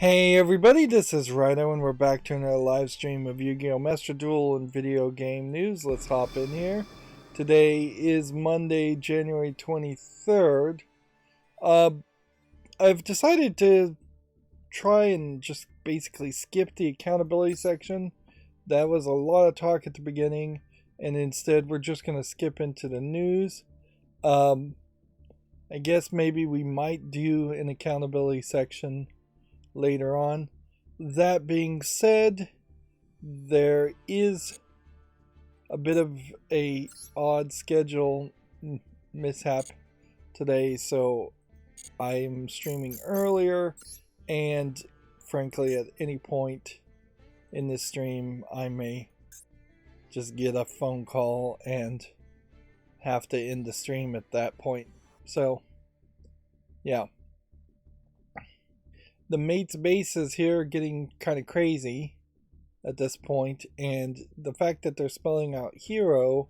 Hey everybody, this is Rydo and we're back to another live stream of Yu-Gi-Oh! Master Duel and video game news. Let's hop in here. Today is Monday, January 23rd. I've decided to try and just basically skip the accountability section. That was a lot of talk at the beginning, and instead we're just going to skip into the news. I guess maybe we might do an accountability section later on. That being said, there is a bit of a odd schedule mishap today, so I'm streaming earlier, and frankly at any point in this stream I may just get a phone call and have to end the stream at that point. So yeah, the mate's base is here getting kind of crazy at this point, and the fact that they're spelling out hero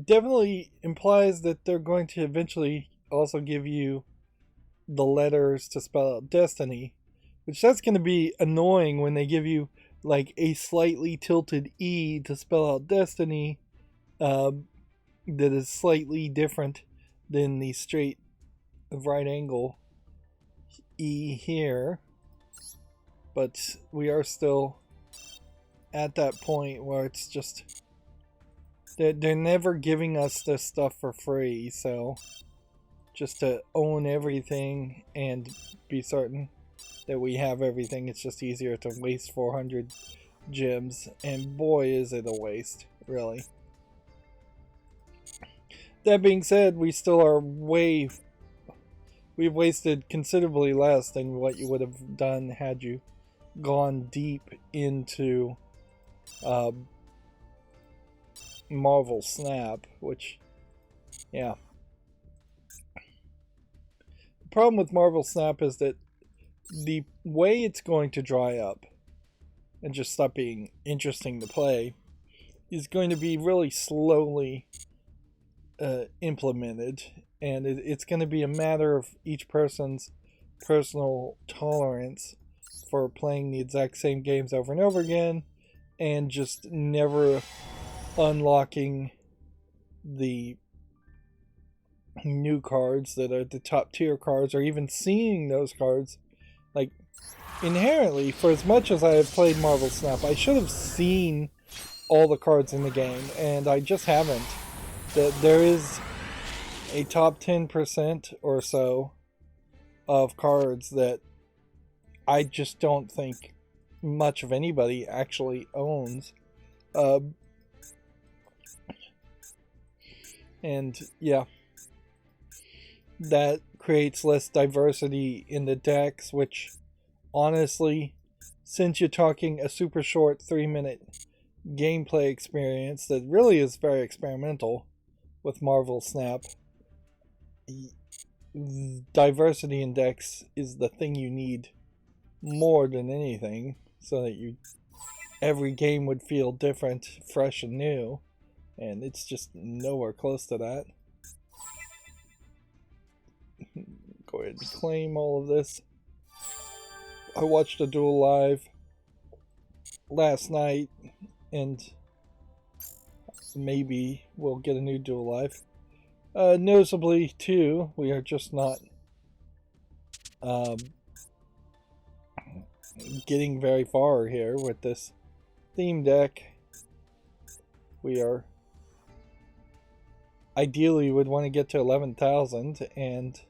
definitely implies that they're going to eventually also give you the letters to spell out destiny, which that's going to be annoying when they give you like a slightly tilted E to spell out destiny, that is slightly different than the straight right angle E here. But we are still at that point where it's just they're never giving us this stuff for free, so just to own everything and be certain that we have everything, it's just easier to waste 400 gems, and boy is it a waste, really. That being said, we still are we've wasted considerably less than what you would have done had you gone deep into Marvel Snap, which, yeah. The problem with Marvel Snap is that the way it's going to dry up and just stop being interesting to play is going to be really slowly implemented, and it's going to be a matter of each person's personal tolerance for playing the exact same games over and over again and just never unlocking the new cards that are the top tier cards, or even seeing those cards. Like, inherently, for as much as I have played Marvel Snap, I should have seen all the cards in the game, and I just haven't. That there is a top 10% or so of cards that I just don't think much of anybody actually owns. And yeah, that creates less diversity in the decks, which honestly, since you're talking a super short 3-minute gameplay experience that really is very experimental with Marvel Snap, diversity in decks is the thing you need more than anything, so that every game would feel different, fresh, and new, and it's just nowhere close to that. Go ahead and claim all of this. I watched a Duel live last night, and maybe we'll get a new Duel live. Noticeably, too, we are just not getting very far here with this theme deck. We are ideally would want to get to 11,000, and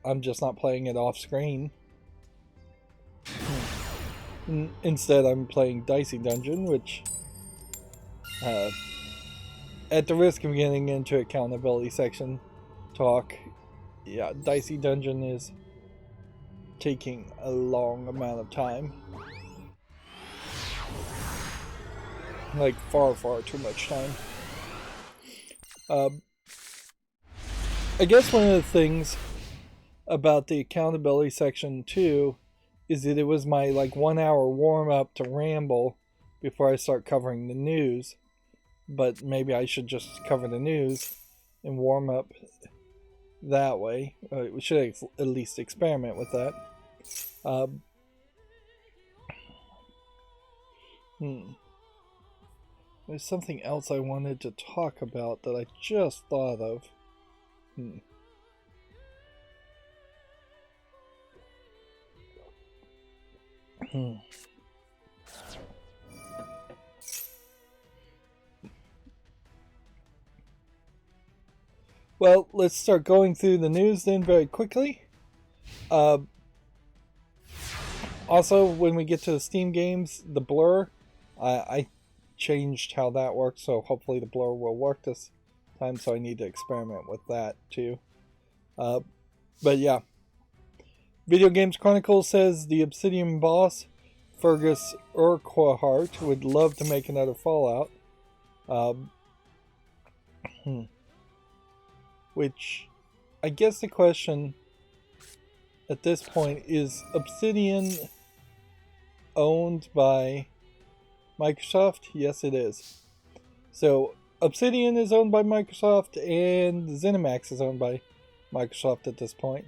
I'm just not playing it off screen. Instead, I'm playing Dicey Dungeon, which, at the risk of getting into accountability section talk, yeah, Dicey Dungeon is taking a long amount of time. Like, far, far too much time. I guess one of the things about the accountability section too is that it was my like 1 hour warm up to ramble before I start covering the news. But maybe I should just cover the news and warm up that way. We should at least experiment with that. There's something else I wanted to talk about that I just thought of. Well, let's start going through the news then very quickly. Also, when we get to the Steam games, the blur, I changed how that works, so hopefully the blur will work this time, so I need to experiment with that too. But yeah. Video Games Chronicle says the Obsidian boss, Fergus Urquhart, would love to make another Fallout. Which, I guess the question at this point is, Obsidian owned by Microsoft? Yes, it is. So, Obsidian is owned by Microsoft, and ZeniMax is owned by Microsoft at this point.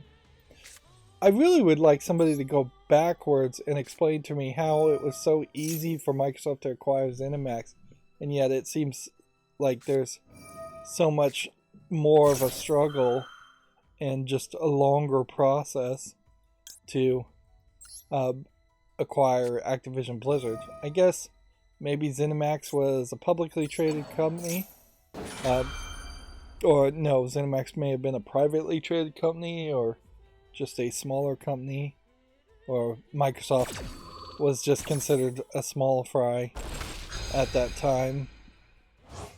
I really would like somebody to go backwards and explain to me how it was so easy for Microsoft to acquire ZeniMax, and yet it seems like there's so much more of a struggle and just a longer process to acquire Activision Blizzard. I guess maybe ZeniMax was a publicly traded company. Or no, ZeniMax may have been a privately traded company, or just a smaller company, or Microsoft was just considered a small fry at that time,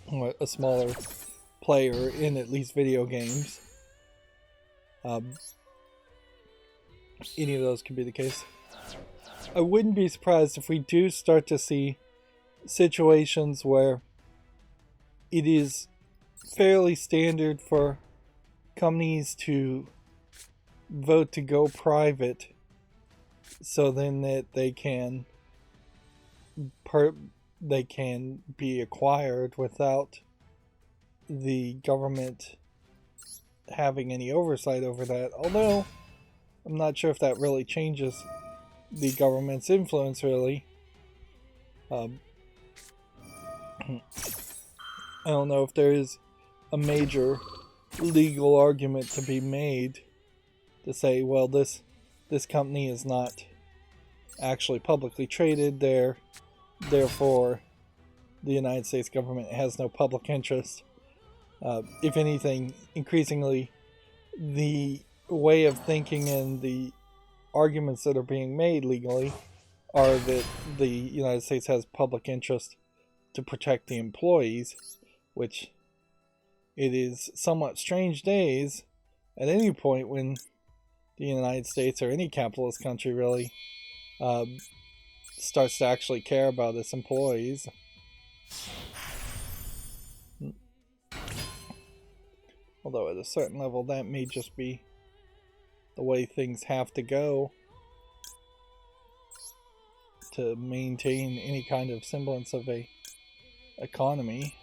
or a smaller player in at least video games. Any of those could be the case. I wouldn't be surprised if we do start to see situations where it is fairly standard for companies to vote to go private, so then that they can be acquired without the government having any oversight over that. Although I'm not sure if that really changes the government's influence, really. I don't know if there is a major legal argument to be made to say, well, this company is not actually publicly traded, therefore the United States government has no public interest. If anything, increasingly, the way of thinking and the arguments that are being made legally are that the United States has public interest to protect the employees, which it is somewhat strange days at any point when the United States, or any capitalist country really, starts to actually care about its employees. Although at a certain level that may just be the way things have to go to maintain any kind of semblance of a economy.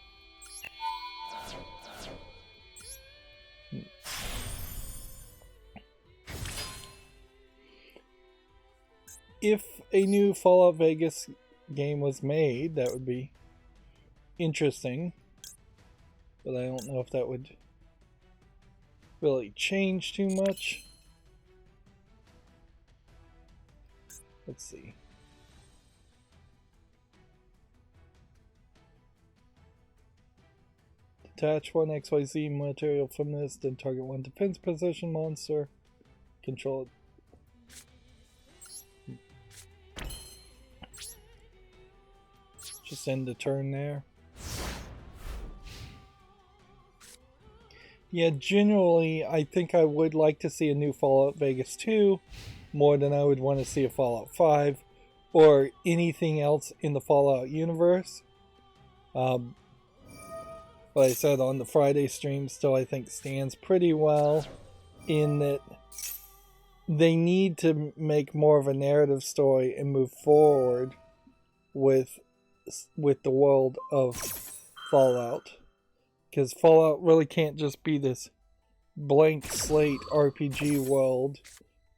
If a new Fallout Vegas game was made, that would be interesting, but I don't know if that would really change too much. Let's see. Detach one XYZ material from this, then target one defense position monster. Control it. Just end the turn there. Yeah, generally, I think I would like to see a new Fallout Vegas 2 more than I would want to see a Fallout 5 or anything else in the Fallout universe. Like I said on the Friday stream, still I think stands pretty well in that they need to make more of a narrative story and move forward with the world of Fallout, because Fallout really can't just be this blank slate RPG world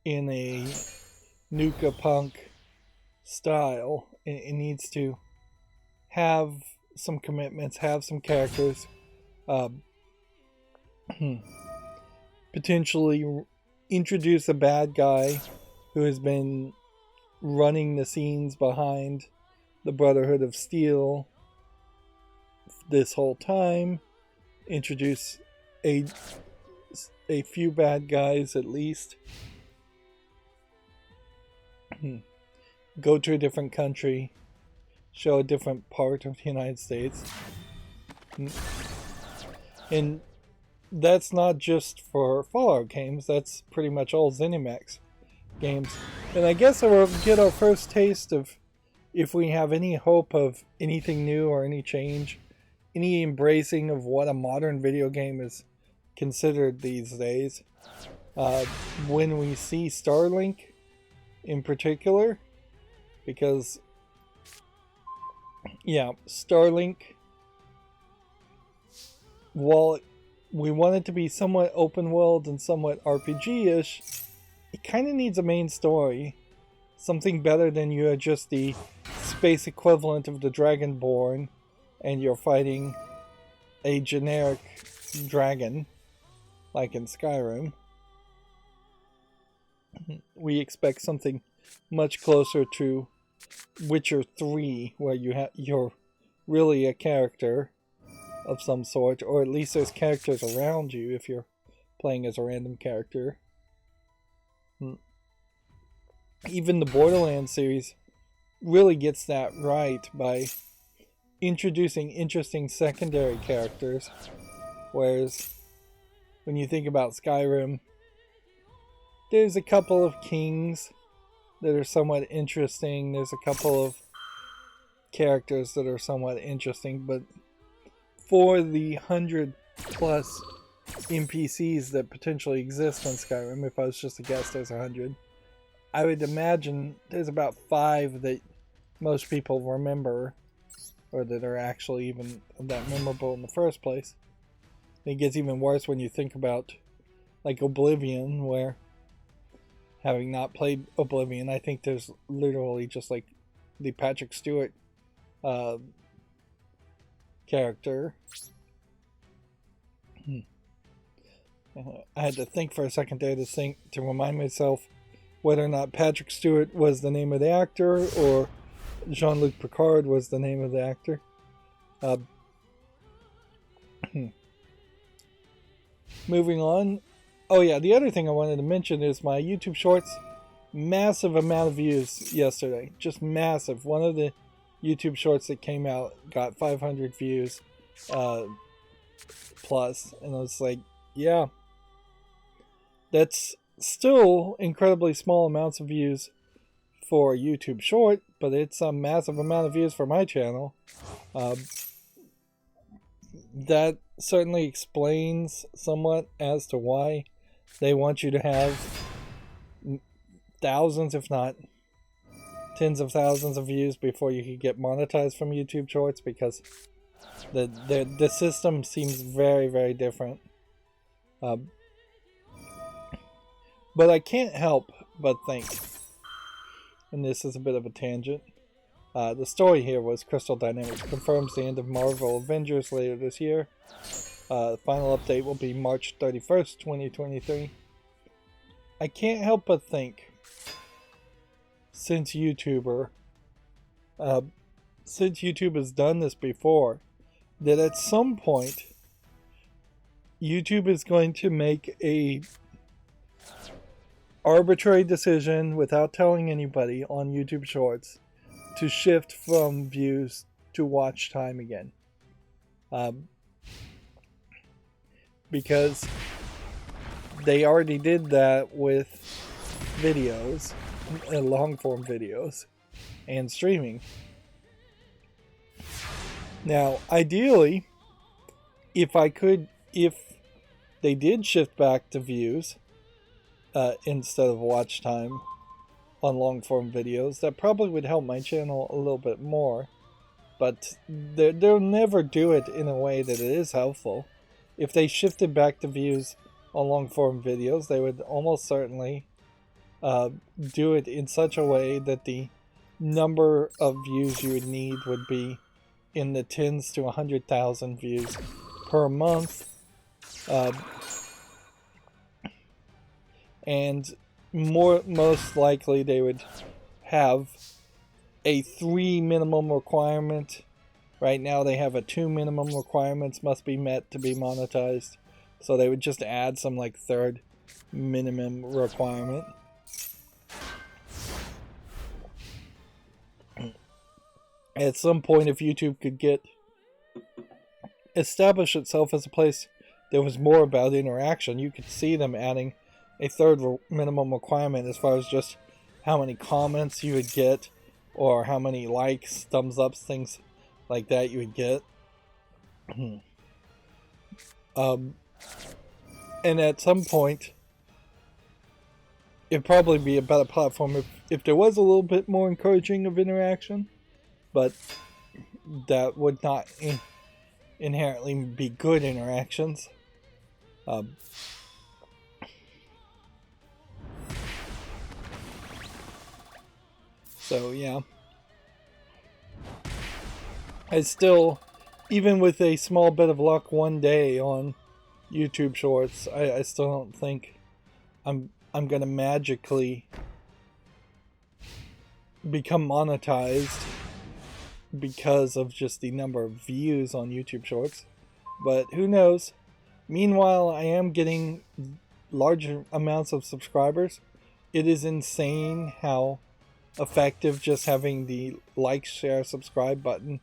in a Nuka Punk style. It needs to have some commitments, have some characters, potentially introduce a bad guy who has been running the scenes behind the Brotherhood of Steel this whole time, introduce a few bad guys at least, go to a different country, show a different part of the United States. And that's not just for Fallout games, that's pretty much all ZeniMax games. And I guess we'll get our first taste of if we have any hope of anything new or any change, any embracing of what a modern video game is considered these days. When we see Starlink in particular, because Starlink, while we want it to be somewhat open world and somewhat RPG-ish, it kind of needs a main story. Something better than you are just the space equivalent of the Dragonborn and you're fighting a generic dragon, like in Skyrim. We expect something much closer to Witcher 3, where you're really a character of some sort, or at least there's characters around you if you're playing as a random character. Even the Borderlands series really gets that right by introducing interesting secondary characters, whereas when you think about Skyrim, there's a couple of kings that are somewhat interesting, there's a couple of characters that are somewhat interesting, but for the 100+ NPCs that potentially exist on Skyrim, if I was just to guess there's 100, I would imagine there's about 5 that most people remember, or that are actually even that memorable in the first place. It gets even worse when you think about like Oblivion, where, having not played Oblivion, I think there's literally just like the Patrick Stewart character. I had to think for a second there to remind myself whether or not Patrick Stewart was the name of the actor or Jean-Luc Picard was the name of the actor. Moving on. Oh yeah, the other thing I wanted to mention is my YouTube Shorts. Massive amount of views yesterday. Just massive. One of the YouTube Shorts that came out got 500 views plus. And I was like, yeah. That's still incredibly small amounts of views for a YouTube Short, but it's a massive amount of views for my channel. That certainly explains somewhat as to why they want you to have thousands, if not tens of thousands of views before you could get monetized from YouTube Shorts, because the system seems very, very different. But I can't help but think, and this is a bit of a tangent, the story here was Crystal Dynamics confirms the end of Marvel Avengers later this year. The final update will be March 31st, 2023. I can't help but think, since YouTube has done this before, that at some point YouTube is going to make a arbitrary decision without telling anybody on YouTube Shorts to shift from views to watch time again. Because they already did that with videos, long form videos, and streaming. Now, ideally, if they did shift back to views instead of watch time on long form videos, that probably would help my channel a little bit more. But they'll never do it in a way that it is helpful. If they shifted back to views on long form videos, they would almost certainly do it in such a way that the number of views you would need would be in the tens to 100,000 views per month. And most likely they would have a 3 minimum requirement. Right now they have a 2 minimum requirements must be met to be monetized. So they would just add some like third minimum requirement. At some point, if YouTube could establish itself as a place that was more about interaction, you could see them adding a third minimum requirement as far as just how many comments you would get, or how many likes, thumbs ups, things like that you would get. And at some point, it'd probably be a better platform if there was a little bit more encouraging of interaction, but that would not inherently be good interactions. So yeah, I still, even with a small bit of luck one day on YouTube Shorts, I still don't think I'm gonna magically become monetized because of just the number of views on YouTube Shorts. But who knows? Meanwhile, I am getting large amounts of subscribers. It is insane how effective just having the like, share, subscribe button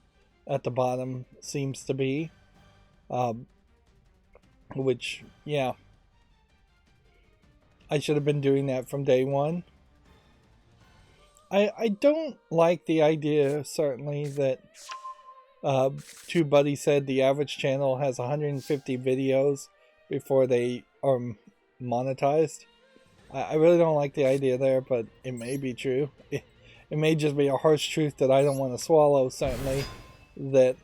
at the bottom seems to be. Which, yeah, I should have been doing that from day one. I don't like the idea, certainly, that TubeBuddy said the average channel has 150 videos before they are monetized. I really don't like the idea there, but it may be true. It may just be a harsh truth that I don't want to swallow, certainly, that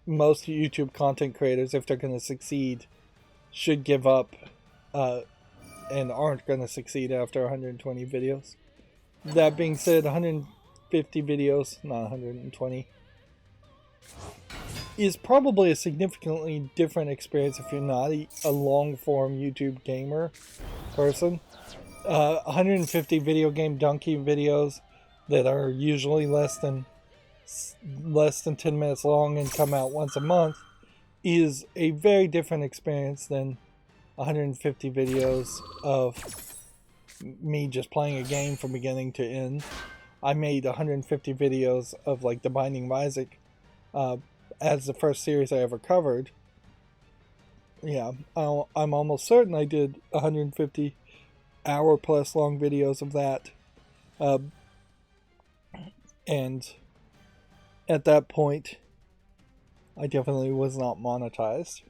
most YouTube content creators, if they're going to succeed, should give up and aren't going to succeed after 120 videos. That being said, 150 videos, not 120, is probably a significantly different experience if you're not a long-form YouTube gamer person. 150 video game donkey videos that are usually less than 10 minutes long and come out once a month is a very different experience than 150 videos of me just playing a game from beginning to end. I made 150 videos of like The Binding of Isaac as the first series I ever covered. Yeah, I'm almost certain I did 150 hour plus long videos of that. And at that point, I definitely was not monetized.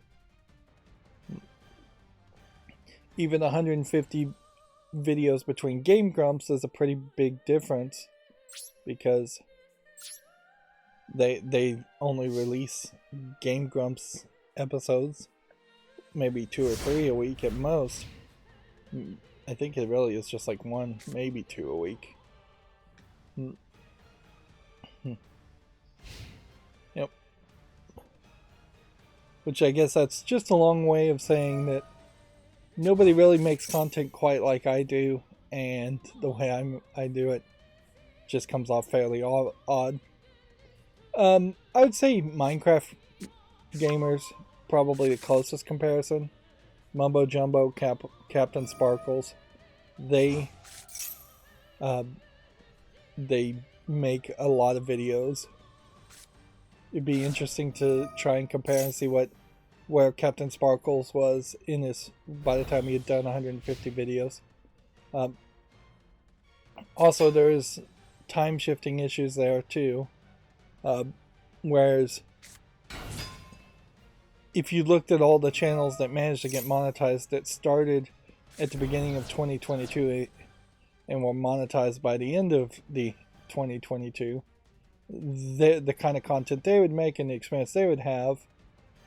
Even 150 videos between Game Grumps is a pretty big difference, because they only release Game Grumps episodes, maybe 2 or 3 a week at most. I think it really is just like 1, maybe 2 a week. Yep. Which I guess that's just a long way of saying that nobody really makes content quite like I do, and the way I do it just comes off fairly odd. I would say Minecraft gamers, probably the closest comparison. Mumbo Jumbo, Captain Sparkles, they make a lot of videos. It'd be interesting to try and compare and see where Captain Sparkles was in his, by the time he had done 150 videos. Also, there's time shifting issues there too. Whereas if you looked at all the channels that managed to get monetized that started at the beginning of 2022 and were monetized by the end of the 2022, the kind of content they would make and the experience they would have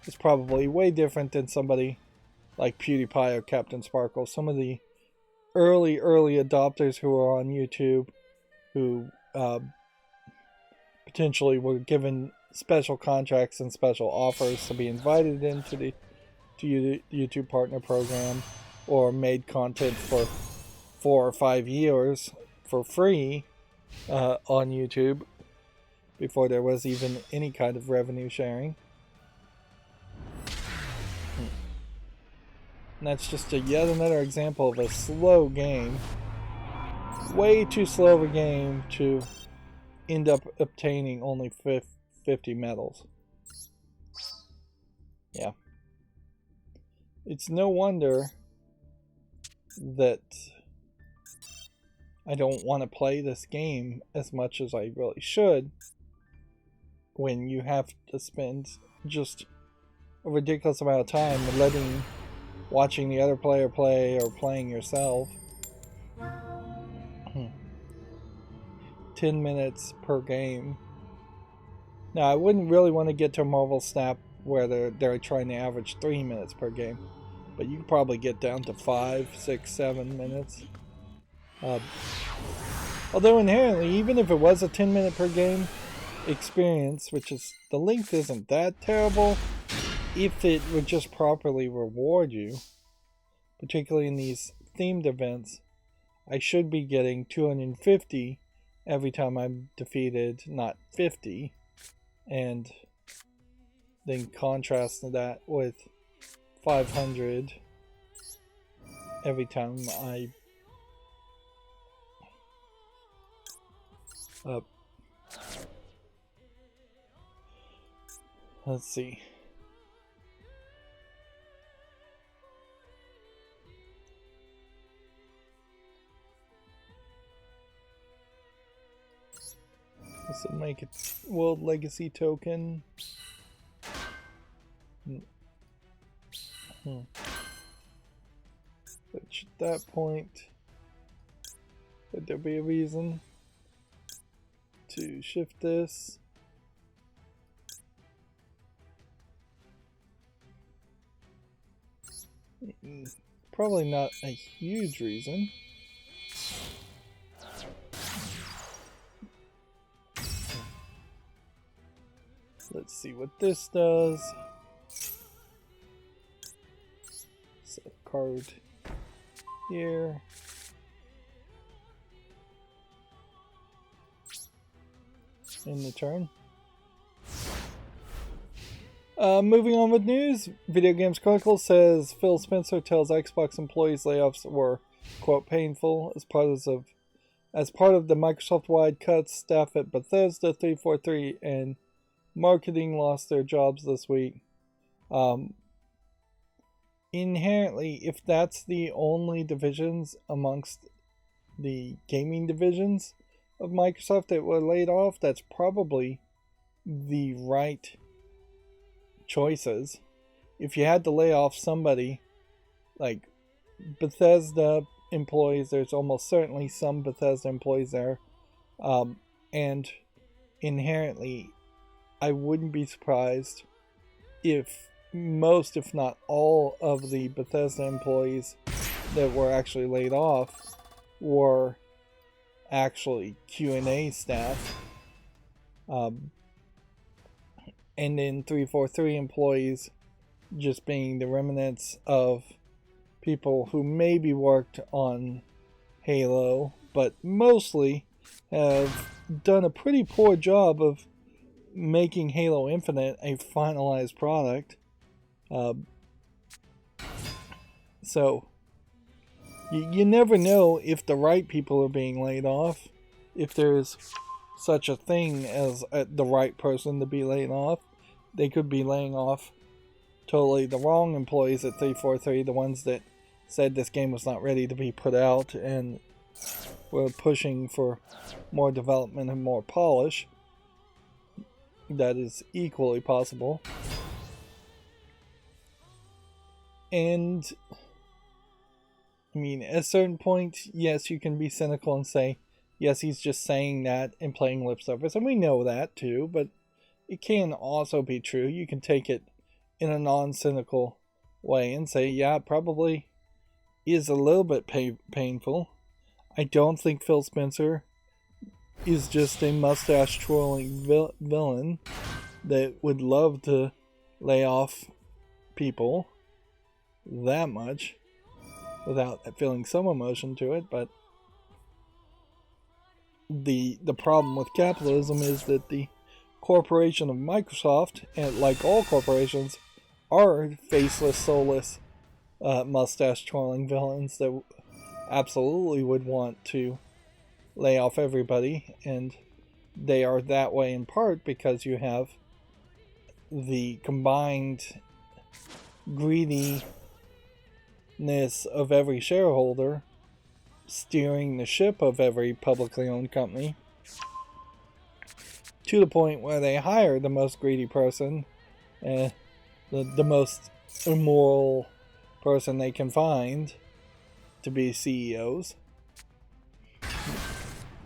is probably way different than somebody like PewDiePie or Captain Sparkle, some of the early adopters who are on YouTube, who potentially were given special contracts and special offers to be invited into the YouTube Partner Program, or made content for 4 or 5 years for free on YouTube before there was even any kind of revenue sharing. And that's just yet another example of a slow game. Way too slow of a game to end up obtaining only 50 medals. Yeah. It's no wonder that I don't want to play this game as much as I really should, when you have to spend just a ridiculous amount of time watching the other player play or playing yourself. 10 minutes per game. Now, I wouldn't really want to get to Marvel Snap where they're trying to average 3 minutes per game, but you could probably get down to 5, 6, 7 minutes. Although inherently, even if it was a 10-minute per game experience, which is, the length isn't that terrible, if it would just properly reward you, particularly in these themed events, I should be getting 250 every time I'm defeated, not 50, and then contrast that with 500 every time I let's see. This will make it World Legacy token. Which at that point, would there be a reason to shift this? Probably not a huge reason. Let's see what this does. Set a card here. In the turn. Moving on with news, Video Games Chronicle says Phil Spencer tells Xbox employees layoffs were, quote, painful as part of the Microsoft-wide cuts. Staff at Bethesda, 343, and marketing lost their jobs this week. Inherently, if that's the only divisions amongst the gaming divisions of Microsoft that were laid off, that's probably the right choices. If you had to lay off somebody like Bethesda employees, there's almost certainly some Bethesda employees there, and inherently I wouldn't be surprised if most, if not all, of the Bethesda employees that were actually laid off were actually Q&A staff. And then 343 employees just being the remnants of people who maybe worked on Halo, but mostly have done a pretty poor job of making Halo Infinite a finalized product. So you never know if the right people are being laid off, if there's such a thing as the right person to be laid off. They could be laying off totally the wrong employees at 343, the ones that said this game was not ready to be put out and were pushing for more development and more polish. That is equally possible. And I mean, at a certain point, yes, you can be cynical and say, yes, he's just saying that and playing lip service, and we know that too, but it can also be true. You can take it in a non-cynical way and say, yeah, it probably is a little bit painful. I don't think Phil Spencer is just a mustache twirling villain that would love to lay off people that much without feeling some emotion to it. But the problem with capitalism is that the corporation of Microsoft, and like all corporations, are faceless, soulless, mustache twirling villains that absolutely would want to lay off everybody, and they are that way in part because you have the combined greediness of every shareholder steering the ship of every publicly owned company to the point where they hire the most greedy person, the most immoral person they can find to be CEOs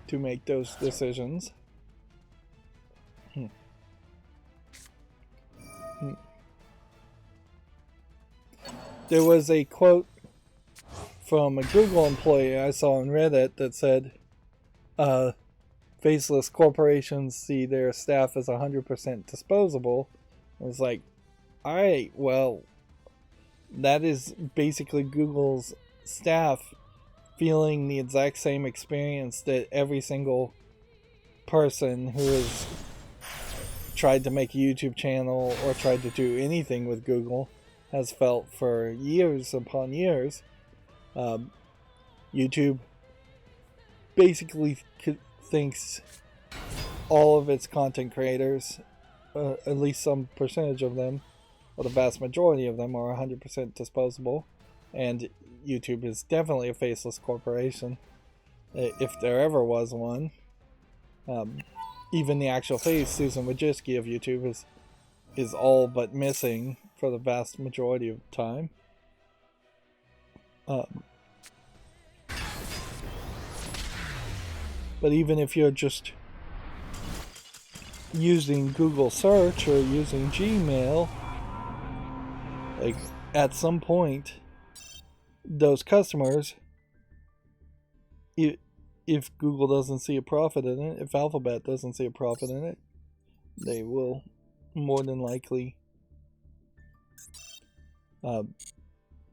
to make those decisions. There was a quote from a Google employee I saw on Reddit that said, faceless corporations see their staff as 100% disposable. I was like, alright, well, that is basically Google's staff feeling the exact same experience that every single person who has tried to make a YouTube channel or tried to do anything with Google has felt for years upon years. YouTube basically thinks all of its content creators, at least some percentage of them, or the vast majority of them, are 100% disposable, and YouTube is definitely a faceless corporation, if there ever was one. Even the actual face, Susan Wojcicki of YouTube, is all but missing for the vast majority of the time. But even if you're just using Google search or using Gmail, like, at some point, those customers, if Google doesn't see a profit in it, if Alphabet doesn't see a profit in it, they will more than likely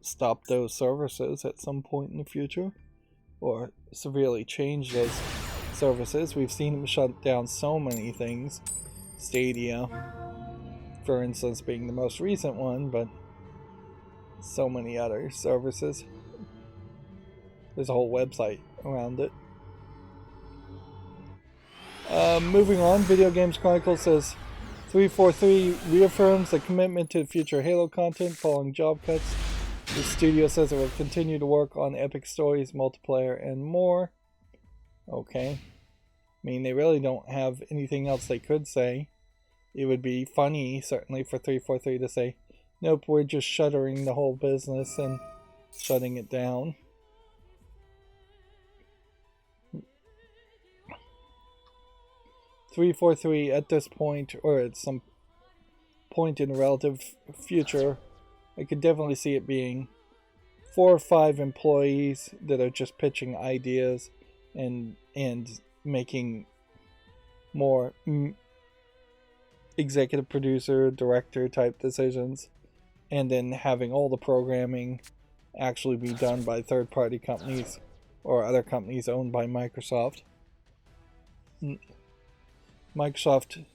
stop those services at some point in the future, or severely change those services. We've seen them shut down so many things, Stadia, for instance, being the most recent one, but so many other services. There's a whole website around it. Moving on, Video Games Chronicle says 343 reaffirms the commitment to future Halo content following job cuts. The studio says it will continue to work on epic stories, multiplayer, and more. Okay. I mean, they really don't have anything else they could say. It would be funny, certainly, for 343 to say, nope, we're just shuttering the whole business and shutting it down. .343 at this point, or at some point in the relative future, I could definitely see it being 4 or 5 employees that are just pitching ideas and making more executive producer, director type decisions, and then having all the programming actually be done by third-party companies or other companies owned by Microsoft. Microsoft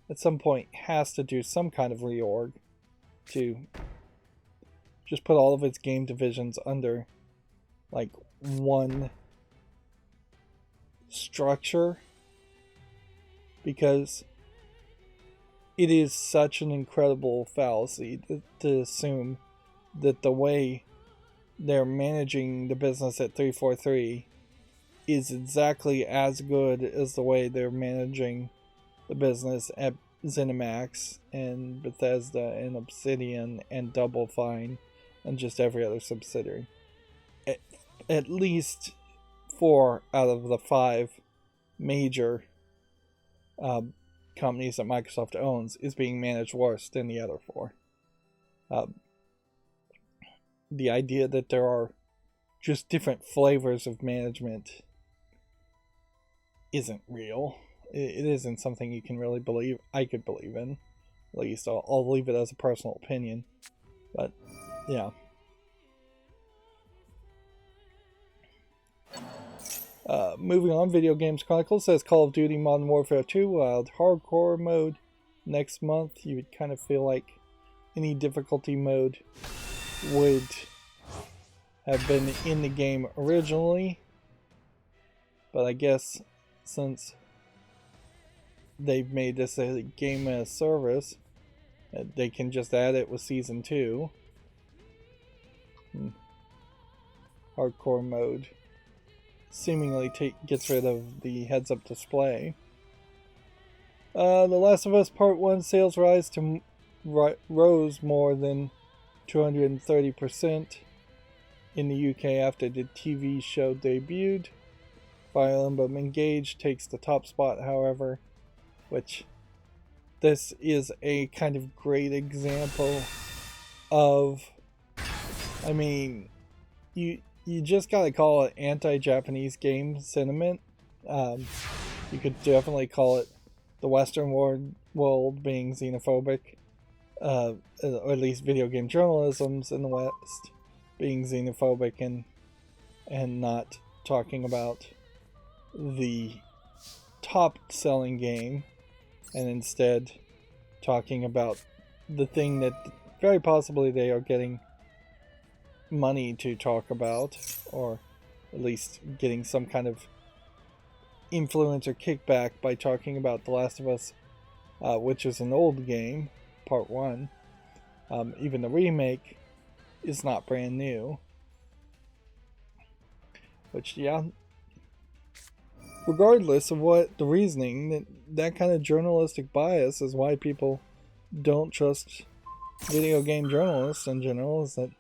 at some point has to do some kind of reorg to just put all of its game divisions under like one structure, because it is such an incredible fallacy to assume that the way they're managing the business at 343 is exactly as good as the way they're managing the business at ZeniMax and Bethesda and Obsidian and Double Fine and just every other subsidiary. At least 4 out of the 5 major companies that Microsoft owns is being managed worse than the other 4. the idea that there are just different flavors of management isn't real. It isn't something you can really believe. I could believe in. At least I'll leave it as a personal opinion. But yeah. Moving on, Video Games Chronicle says Call of Duty Modern Warfare 2 will add hardcore mode next month. You would kind of feel like any difficulty mode would have been in the game originally. But I guess since they've made this a game as service, they can just add it with Season 2. Hardcore mode seemingly gets rid of the heads-up display. The Last of Us Part 1 sales rose more than 230% in the UK after the TV show debuted. Fire Emblem Engage takes the top spot, however, which this is a kind of great example of, I mean, you just gotta call it anti-Japanese game sentiment. You could definitely call it the Western world being xenophobic, or at least video game journalism's in the West being xenophobic and not talking about the top selling game, and instead talking about the thing that very possibly they are getting money to talk about, or at least getting some kind of influence or kickback by talking about The Last of Us, which is an old game, Part 1. Even the remake is not brand new. Which, yeah, regardless of what the reasoning, that kind of journalistic bias is why people don't trust video game journalists in general, is that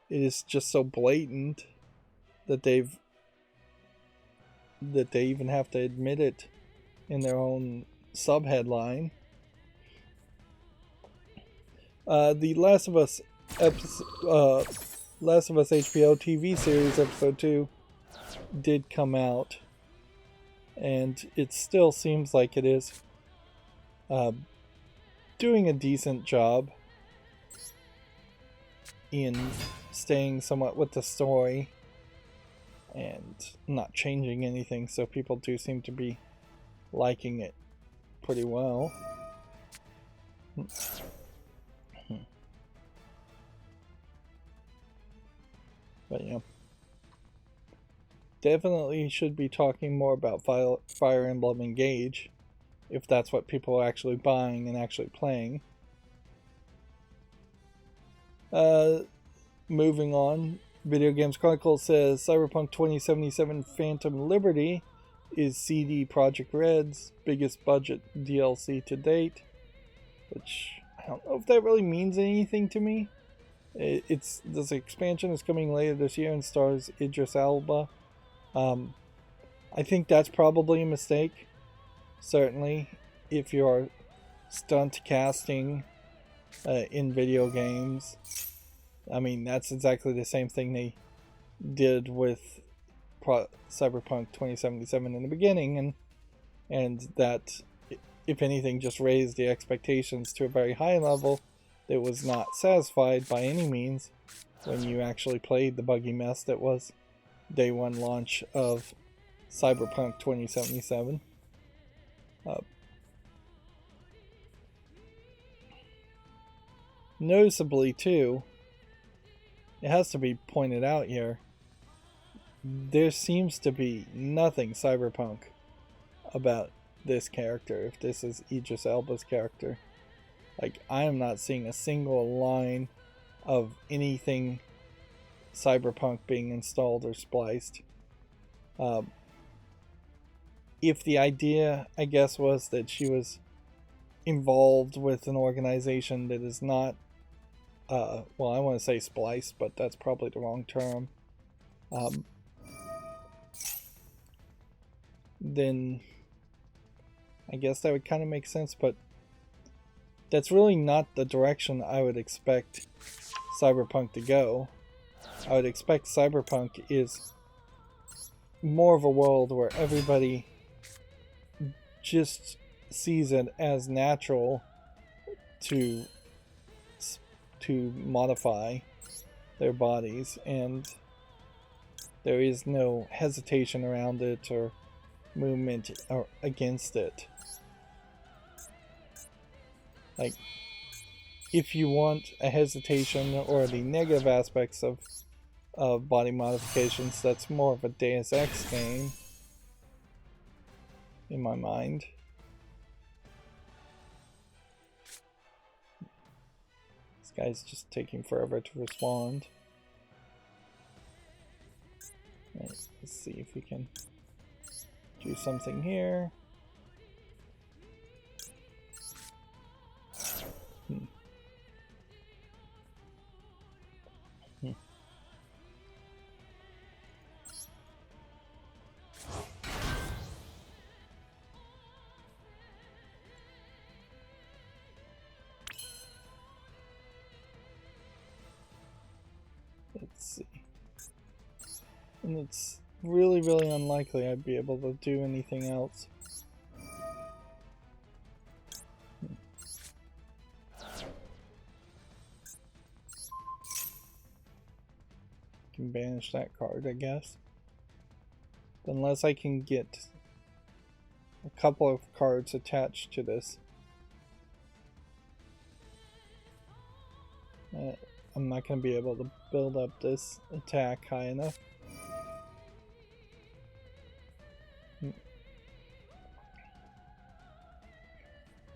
it is just so blatant that they even have to admit it in their own sub-headline. The Last of Us HBO TV series episode 2 did come out, and it still seems like it is doing a decent job in staying somewhat with the story and not changing anything, so people do seem to be liking it pretty well. But yeah, definitely should be talking more about Fire Emblem Engage, if that's what people are actually buying and actually playing. Moving on, Video Games Chronicle says Cyberpunk 2077 Phantom Liberty is CD Projekt Red's biggest budget DLC to date, which I don't know if that really means anything to me. This expansion is coming later this year and stars Idris Elba. I think that's probably a mistake. Certainly, if you're stunt casting in video games, I mean, that's exactly the same thing they did with Cyberpunk 2077 in the beginning, and that, if anything, just raised the expectations to a very high level that was not satisfied by any means when you actually played the buggy mess that was day one launch of Cyberpunk 2077. Noticeably, too, it has to be pointed out here, there seems to be nothing cyberpunk about this character, if this is Idris Elba's character. Like, I am not seeing a single line of anything cyberpunk being installed or spliced. If the idea, I guess, was that she was involved with an organization that is not, well, I want to say spliced, but that's probably the wrong term, then I guess that would kind of make sense, but that's really not the direction I would expect Cyberpunk to go. I would expect Cyberpunk is more of a world where everybody just sees it as natural to modify their bodies, and there is no hesitation around it or movement or against it. Like, if you want a hesitation or the negative aspects of body modifications, that's more of a Deus Ex game in my mind. This guy's just taking forever to respond. Right, let's see if we can do something here. Let's see. And it's really unlikely I'd be able to do anything else. Can banish that card, I guess. Unless I can get a couple of cards attached to this. I'm not going to be able to build up this attack high enough.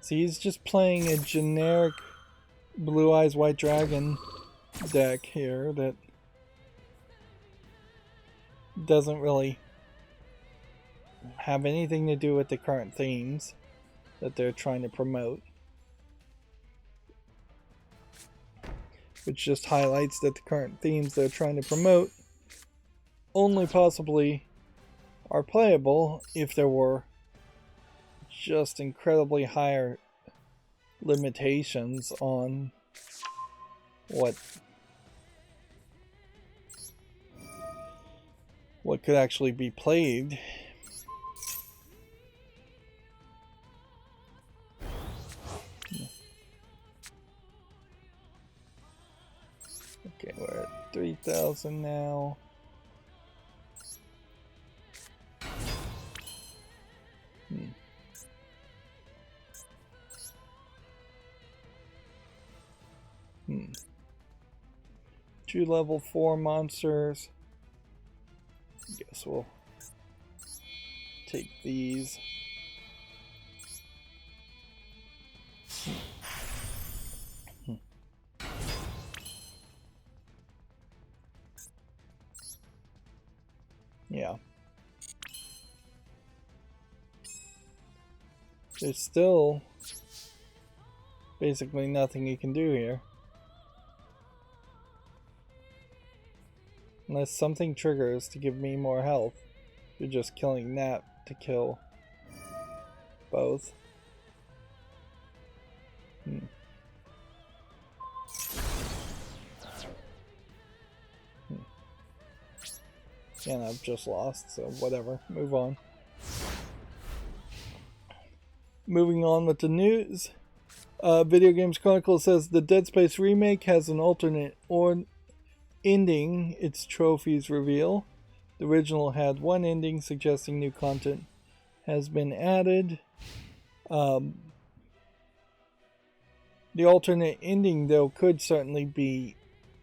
See, he's just playing a generic Blue Eyes White Dragon deck here that doesn't really have anything to do with the current themes that they're trying to promote. Which just highlights that the current themes they're trying to promote only possibly are playable if there were just incredibly higher limitations on what could actually be played. Okay, we're at 3,000 now. Two level 4 monsters. Guess we'll take these. Yeah. There's still basically nothing you can do here. Unless something triggers to give me more health. You're just killing that to kill both. And I've just lost, so whatever. Move on. Moving on with the news. Video Games Chronicle says the Dead Space remake has an alternate ending its trophies reveal. The original had one ending, suggesting new content has been added. The alternate ending, though, could certainly be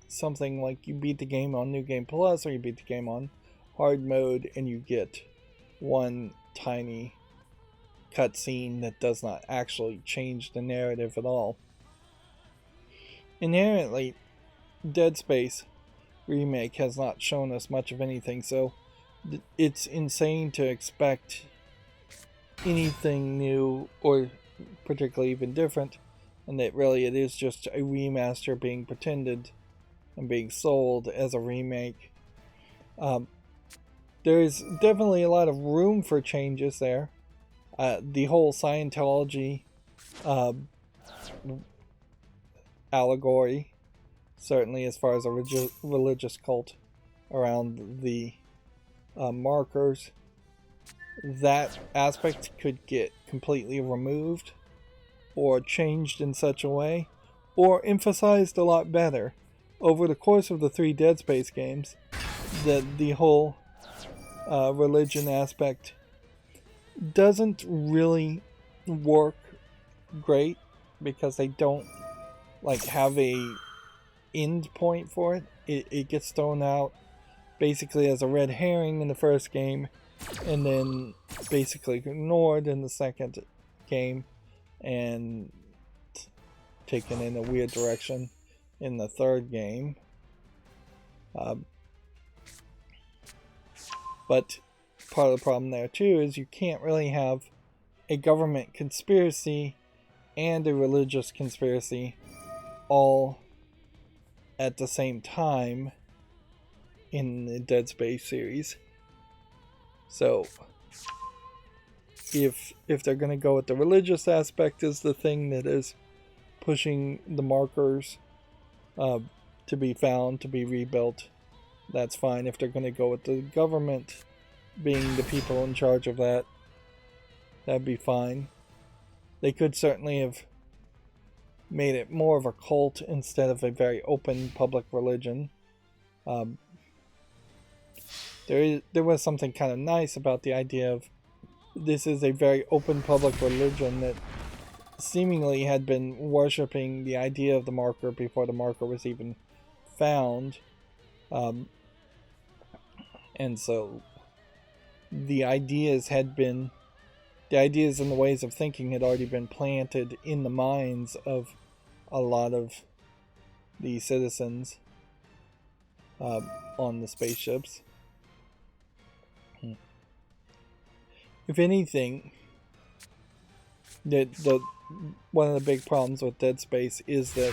something like you beat the game on New Game Plus, or you beat the game on hard mode and you get one tiny cutscene that does not actually change the narrative at all. Inherently, Dead Space remake has not shown us much of anything, so it's insane to expect anything new or particularly even different, and that really it is just a remaster being pretended and being sold as a remake. There is definitely a lot of room for changes there. The whole Scientology allegory certainly as far as a religious cult around the markers. That aspect could get completely removed or changed in such a way, or emphasized a lot better over the course of the 3 Dead Space games. That the whole religion aspect doesn't really work great because they don't like have a end point for it. It gets thrown out basically as a red herring in the first game, and then basically ignored in the second game, and taken in a weird direction in the third game. But part of the problem there too is you can't really have a government conspiracy and a religious conspiracy all at the same time in the Dead Space series. So if they're going to go with the religious aspect as the thing that is pushing the markers to be found, to be rebuilt, that's fine. If they're going to go with the government being the people in charge of that, that'd be fine. They could certainly have made it more of a cult instead of a very open public religion. There was something kind of nice about the idea of this is a very open public religion that seemingly had been worshipping the idea of the marker before the marker was even found. And so the ideas and the ways of thinking had already been planted in the minds of a lot of the citizens on the spaceships. If anything, one of the big problems with Dead Space is that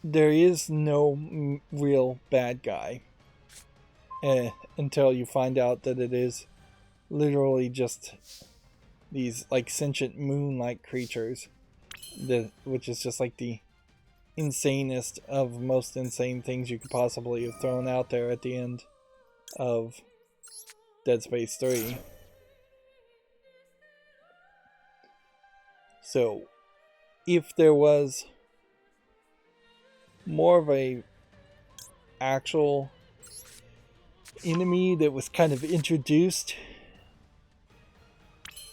there is no real bad guy until you find out that it is literally just these like sentient moon-like creatures, which is just like the insanest of most insane things you could possibly have thrown out there at the end of Dead Space 3. So, if there was more of a actual enemy that was kind of introduced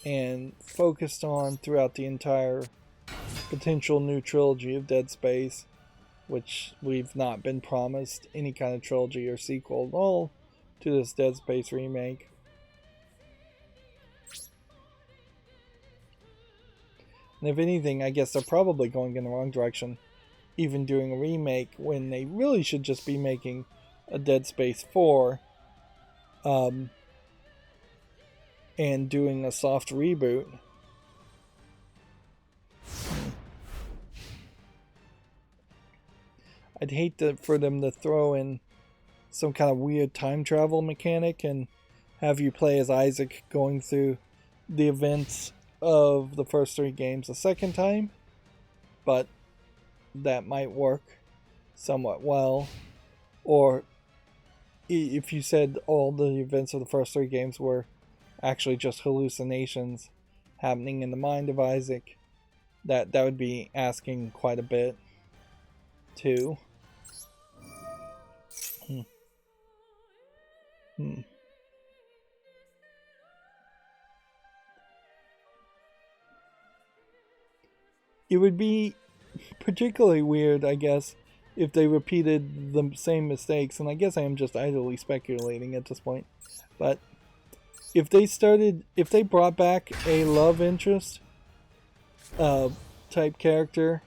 and focused on throughout the entire potential new trilogy of Dead Space, which we've not been promised any kind of trilogy or sequel at all to this Dead Space remake. And if anything, I guess they're probably going in the wrong direction, even doing a remake when they really should just be making a Dead Space 4 and doing a soft reboot. I'd hate for them to throw in some kind of weird time travel mechanic and have you play as Isaac going through the events of the first 3 games a second time, but that might work somewhat well. Or if you said all the events of the first 3 games were actually just hallucinations happening in the mind of Isaac, that would be asking quite a bit too. It would be particularly weird, I guess, if they repeated the same mistakes, and I guess I am just idly speculating at this point, but if they brought back a love interest type character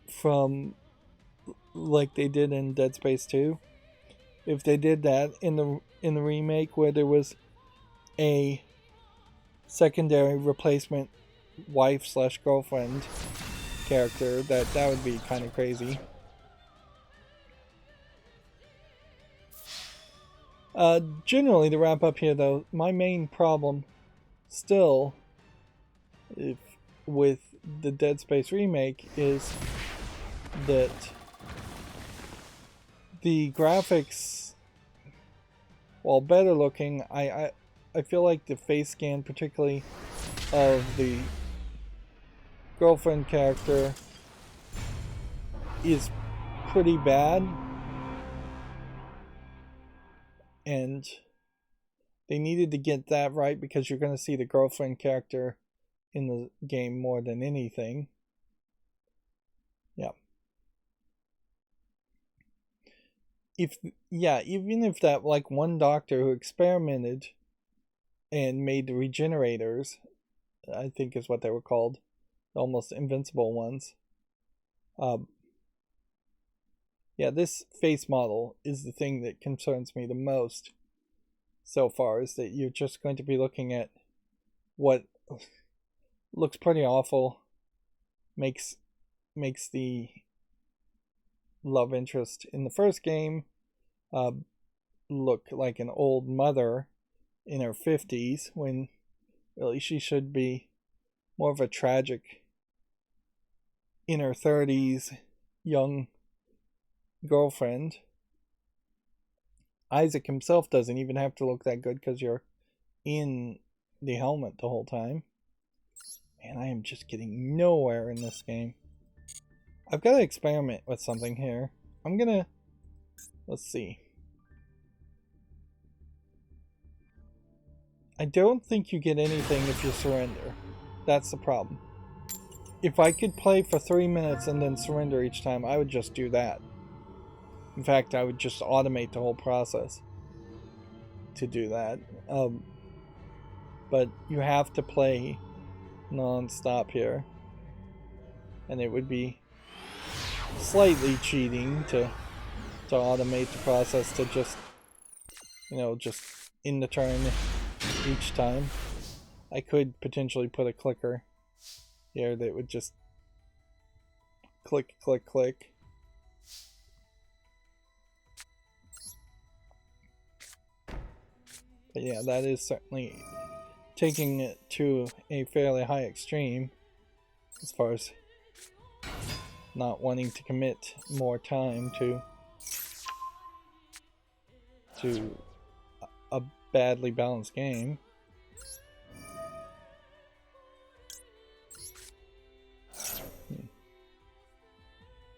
from like they did in Dead Space 2, if they did that in the remake where there was a secondary replacement wife/girlfriend character, that would be kind of crazy. Generally, to wrap up here though, my main problem still with the Dead Space remake is that the graphics, while better looking, I feel like the face scan, particularly of the girlfriend character, is pretty bad, and they needed to get that right because you're going to see the girlfriend character in the game more than anything. Yeah. Even if that, like, one doctor who experimented and made the regenerators, I think is what they were called, almost invincible ones. Yeah, this face model is the thing that concerns me the most so far, is that you're just going to be looking at what looks pretty awful, makes the love interest in the first game look like an old mother in her 50s, when really she should be more of a tragic in her 30s young girlfriend. Isaac himself doesn't even have to look that good because you're in the helmet the whole time. Man, I am just getting nowhere in this game. I've got to experiment with something here. Let's see. I don't think you get anything if you surrender. That's the problem. If I could play for 3 minutes and then surrender each time, I would just do that. In fact, I would just automate the whole process to do that. But you have to play non-stop here. And it would be slightly cheating to automate the process to just in the turn each time. I could potentially put a clicker here that would just click, click, click. But yeah, that is certainly taking it to a fairly high extreme as far as not wanting to commit more time to a badly balanced game.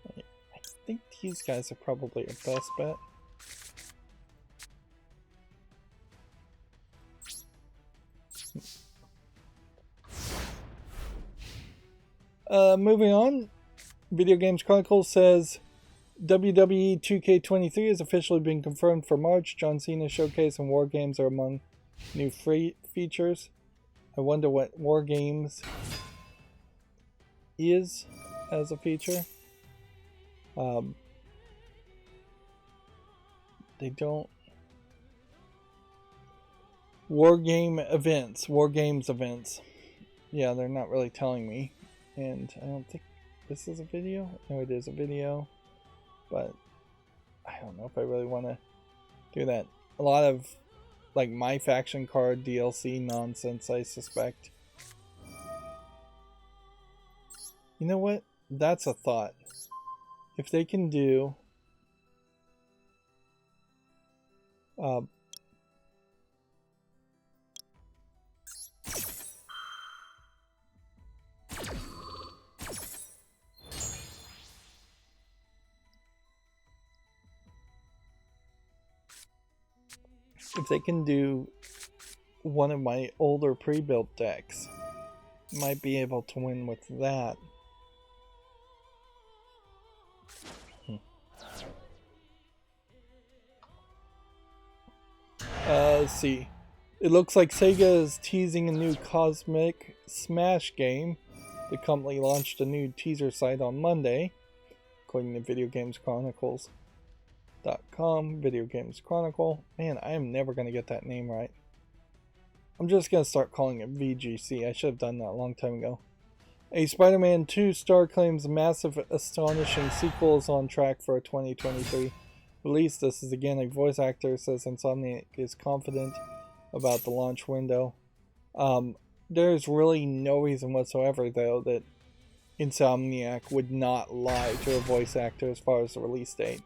I think these guys are probably a best bet. Moving on, Video Games Chronicles says WWE 2K23 has officially been confirmed for March. John Cena Showcase and War Games are among new free features. I wonder what War Games is as a feature. They don't. War Games events. Yeah, they're not really telling me. And I don't think this is a video. No, it is a video. But I don't know if I really want to do that. A lot of like My Faction card DLC nonsense, I suspect. You know what? That's a thought. If they can do if they can do one of my older pre-built decks, might be able to win with that. Let's see. It looks like Sega is teasing a new Cosmic Smash game. The company launched a new teaser site on Monday, according to Video Games Chronicles.com. Video Games Chronicle. Man, I am never going to get that name right. I'm just going to start calling it VGC. I should have done that a long time ago. A Spider-Man 2 star claims a massive, astonishing sequel is on track for a 2023 release. This is again a voice actor, says Insomniac is confident about the launch window. There's really no reason whatsoever, though, that Insomniac would not lie to a voice actor as far as the release date.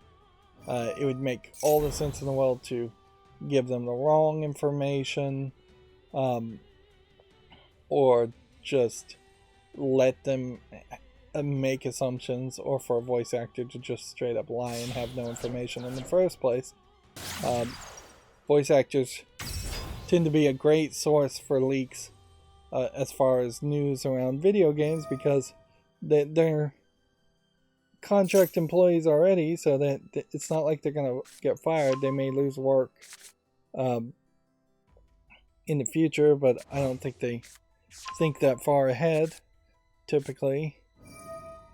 It would make all the sense in the world to give them the wrong information, or just let them make assumptions, or for a voice actor to just straight up lie and have no information in the first place. Voice actors tend to be a great source for leaks as far as news around video games, because they're contract employees already, so that it's not like they're going to get fired. They may lose work in the future, but I don't think they think that far ahead, typically.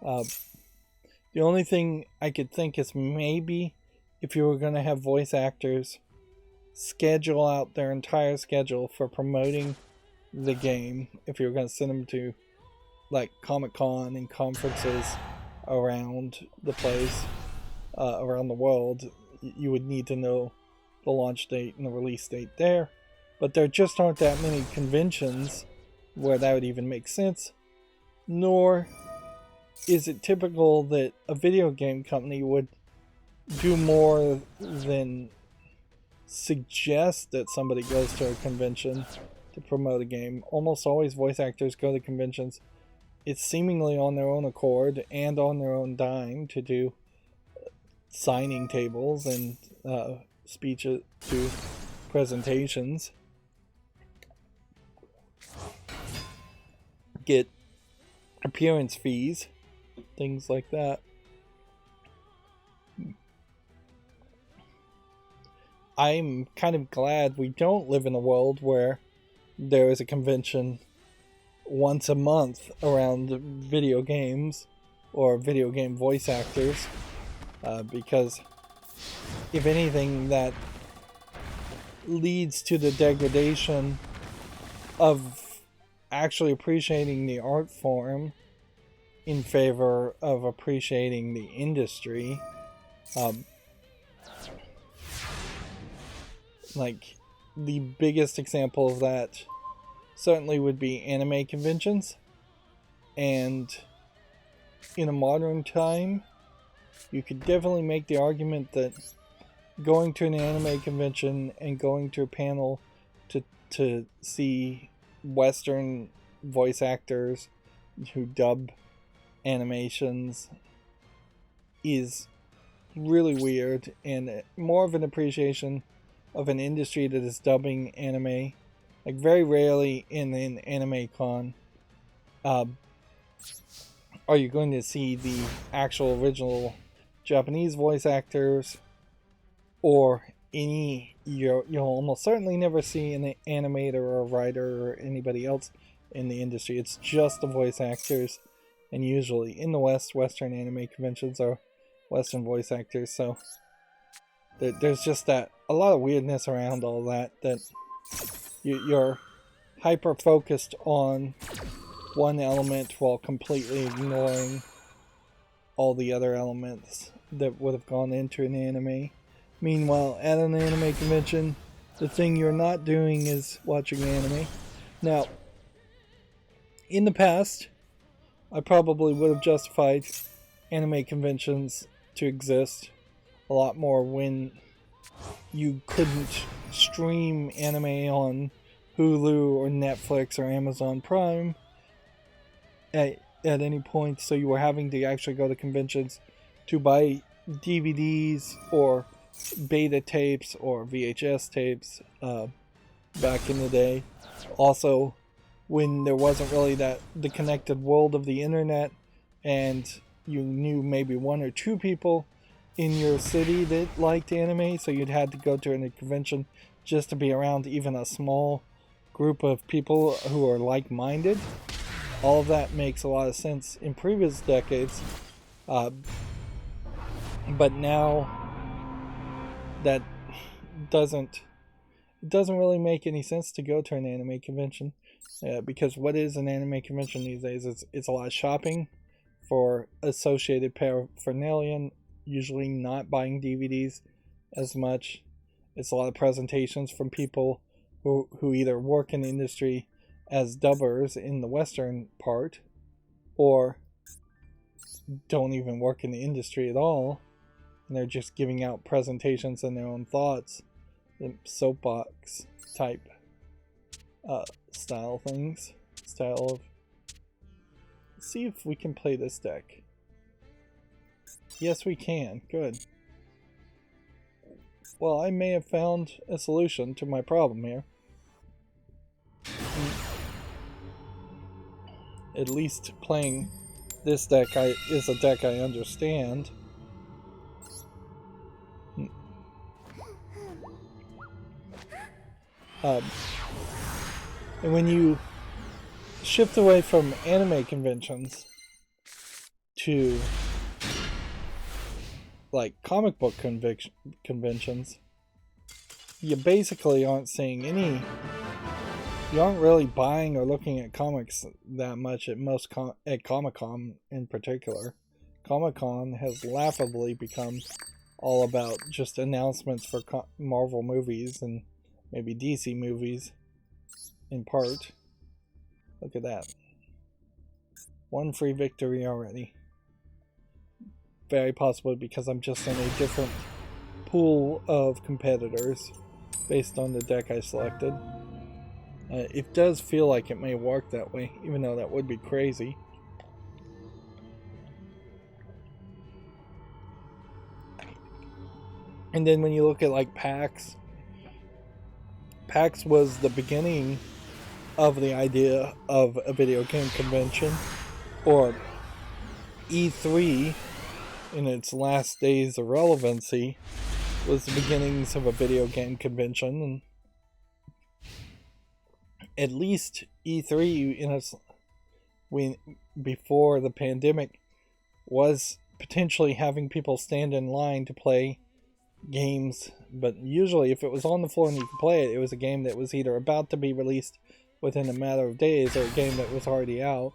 The only thing I could think is maybe if you were going to have voice actors schedule out their entire schedule for promoting the game, if you were going to send them to like Comic-Con and conferences around the place, around the world, you would need to know the launch date and the release date there. But there just aren't that many conventions where that would even make sense, nor is it typical that a video game company would do more than suggest that somebody goes to a convention to promote a game. Almost always voice actors go to conventions, it's seemingly on their own accord and on their own dime, to do signing tables and speeches to presentations, get appearance fees, things like that. I'm kind of glad we don't live in a world where there is a convention once a month around video games or video game voice actors, because if anything, that leads to the degradation of actually appreciating the art form in favor of appreciating the industry. Like, the biggest example of that certainly would be anime conventions. And in a modern time, you could definitely make the argument that going to an anime convention and going to a panel to see Western voice actors who dub animations is really weird, and more of an appreciation of an industry that is dubbing anime. Like, very rarely in an anime con are you going to see the actual original Japanese voice actors, or any, you'll almost certainly never see an animator or a writer or anybody else in the industry. It's just the voice actors, and usually in the West, Western anime conventions are Western voice actors, so there's just that, a lot of weirdness around all that you're hyper focused on one element while completely ignoring all the other elements that would have gone into an anime. Meanwhile, at an anime convention, the thing you're not doing is watching anime. Now, in the past, I probably would have justified anime conventions to exist a lot more when you couldn't stream anime on Hulu or Netflix or Amazon Prime at any point, so you were having to actually go to conventions to buy DVDs or beta tapes or VHS tapes back in the day. Also, when there wasn't really the connected world of the internet, and you knew maybe one or two people in your city that liked anime, so you'd had to go to a convention just to be around even a small group of people who are like-minded. All of that makes a lot of sense in previous decades, but now that doesn't really make any sense to go to an anime convention, because what is an anime convention these days? It's a lot of shopping for associated paraphernalia, usually not buying DVDs as much. It's a lot of presentations from people who either work in the industry as dubbers in the Western part, or don't even work in the industry at all, and they're just giving out presentations and their own thoughts, the soapbox type style things. Style of. Let's see if we can play this deck. Yes, we can. Good. Well, I may have found a solution to my problem here. At least playing this deck is a deck I understand. And when you shift away from anime conventions to like comic book conventions, you basically aren't seeing any. You aren't really buying or looking at comics that much at most at Comic-Con in particular. Comic-Con has laughably become all about just announcements for Marvel movies and maybe DC movies in part. Look at that. One free victory already. Very possibly because I'm just in a different pool of competitors based on the deck I selected. It does feel like it may work that way, even though that would be crazy. And then when you look at like PAX was the beginning of the idea of a video game convention, or E3 in its last days of relevancy was the beginnings of a video game convention, and at least E3 before the pandemic was potentially having people stand in line to play games, but usually if it was on the floor and you could play it, it was a game that was either about to be released within a matter of days or a game that was already out.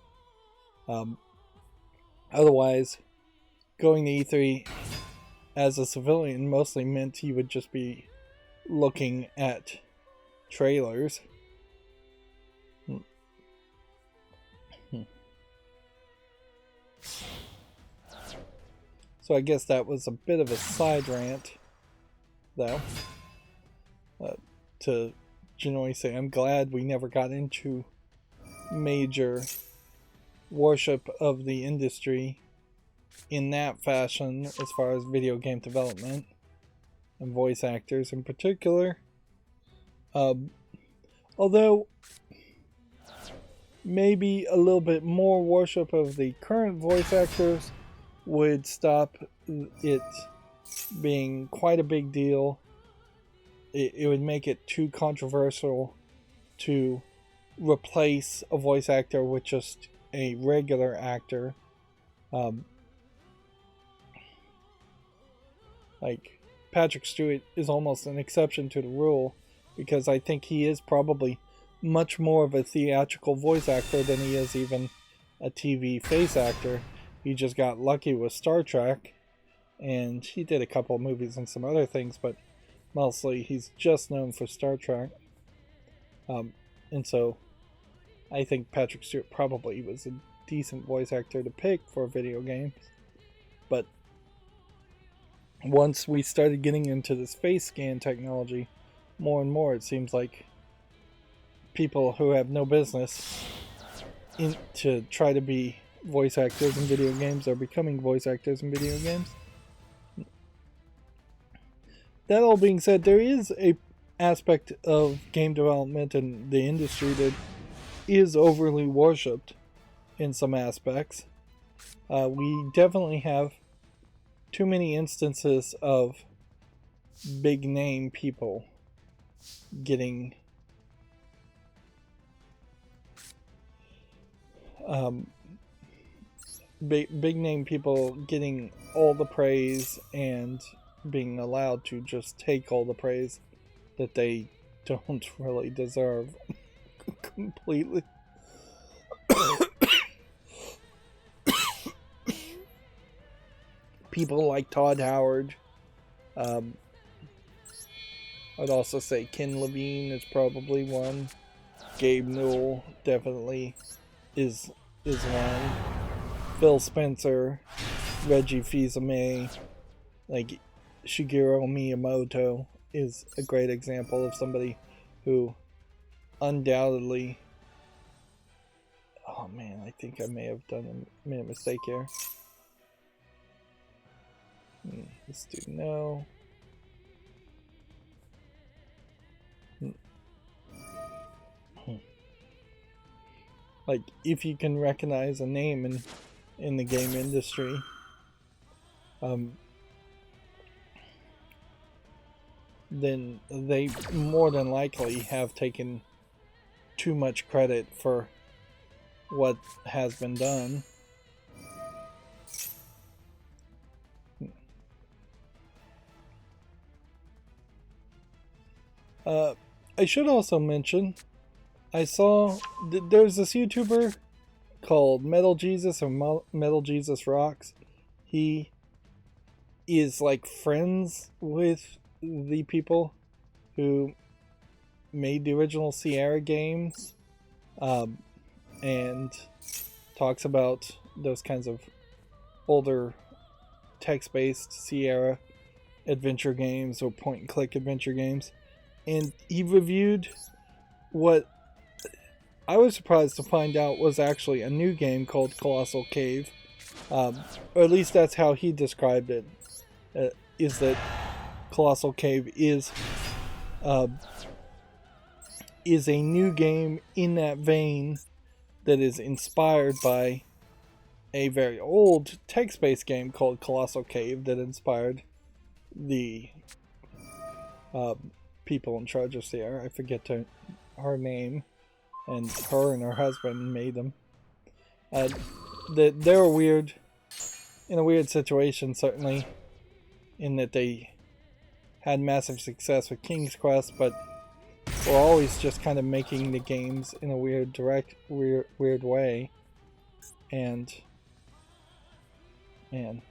Otherwise, going to E3 as a civilian mostly meant you would just be looking at trailers. So I guess that was a bit of a side rant, though, to generally say I'm glad we never got into major worship of the industry in that fashion as far as video game development and voice actors in particular. Although maybe a little bit more worship of the current voice actors would stop it being quite a big deal. It would make it too controversial to replace a voice actor with just a regular actor. Like Patrick Stewart is almost an exception to the rule, because I think he is probably much more of a theatrical voice actor than he is even a TV face actor. He just got lucky with Star Trek, and he did a couple of movies and some other things, but mostly he's just known for Star Trek. And so I think Patrick Stewart probably was a decent voice actor to pick for video games. But once we started getting into this face scan technology, more and more it seems like people who have no business to try to be voice actors in video games are becoming voice actors in video games. That all being said, there is a aspect of game development and the industry that is overly worshipped in some aspects. We definitely have too many instances of big name people getting big name people getting all the praise and being allowed to just take all the praise that they don't really deserve completely. People like Todd Howard. I'd also say Ken Levine is probably one. Gabe Newell definitely is one. Phil Spencer, Reggie Fils-Aimé, like Shigeru Miyamoto is a great example of somebody who undoubtedly... Oh man, I think I may have made a mistake here. Let's do no. Like, if you can recognize a name in the game industry, then they more than likely have taken too much credit for what has been done. I should also mention, I saw there's this YouTuber called Metal Jesus or Metal Jesus Rocks. He is like friends with the people who made the original Sierra games, and talks about those kinds of older text-based Sierra adventure games or point-and-click adventure games. And he reviewed what I was surprised to find out was actually a new game called Colossal Cave. Or at least that's how he described it. Is that Colossal Cave is a new game in that vein that is inspired by a very old text-based game called Colossal Cave that inspired the people in charge of Sierra. I forget her name, and her husband made them. They were weird, in a weird situation, certainly, in that they had massive success with King's Quest, but were always just kind of making the games in a weird way. And man,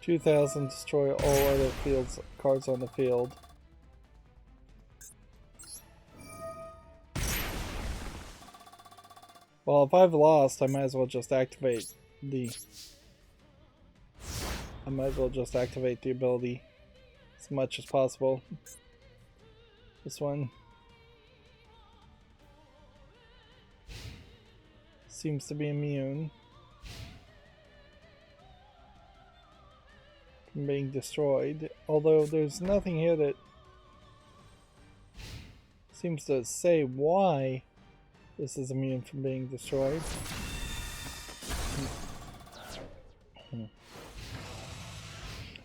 2,000 destroy all other cards on the field. Well, if I've lost, I might as well just activate the ability as much as possible. This one seems to be immune from being destroyed, although there's nothing here that seems to say why this is immune from being destroyed.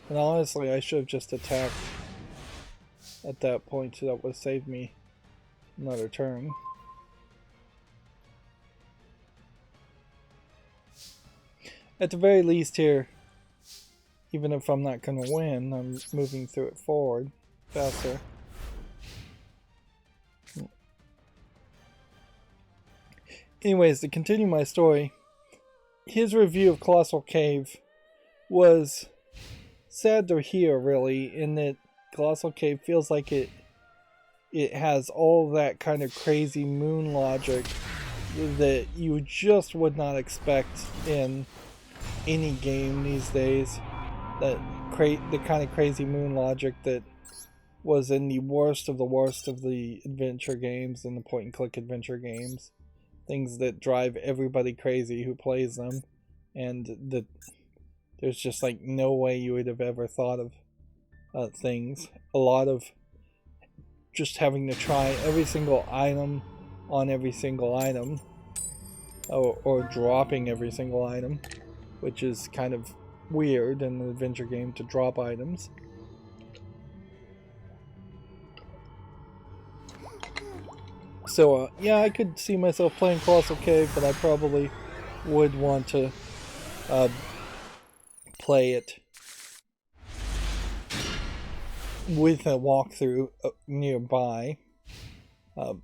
And honestly, I should have just attacked at that point, so that would have saved me another turn. At the very least here, even if I'm not going to win, I'm moving through it forward faster. Anyways, to continue my story, his review of Colossal Cave was sad to hear, really, in that Colossal Cave feels like it has all that kind of crazy moon logic that you just would not expect in any game these days. The kind of crazy moon logic that was in the worst of the adventure games and the point-and-click adventure games. Things that drive everybody crazy who plays them, and that there's just like no way you would have ever thought of things. A lot of just having to try every single item on every single item, or dropping every single item, which is kind of weird in an adventure game to drop items. So yeah, I could see myself playing Colossal Cave, but I probably would want to play it with a walkthrough nearby. I've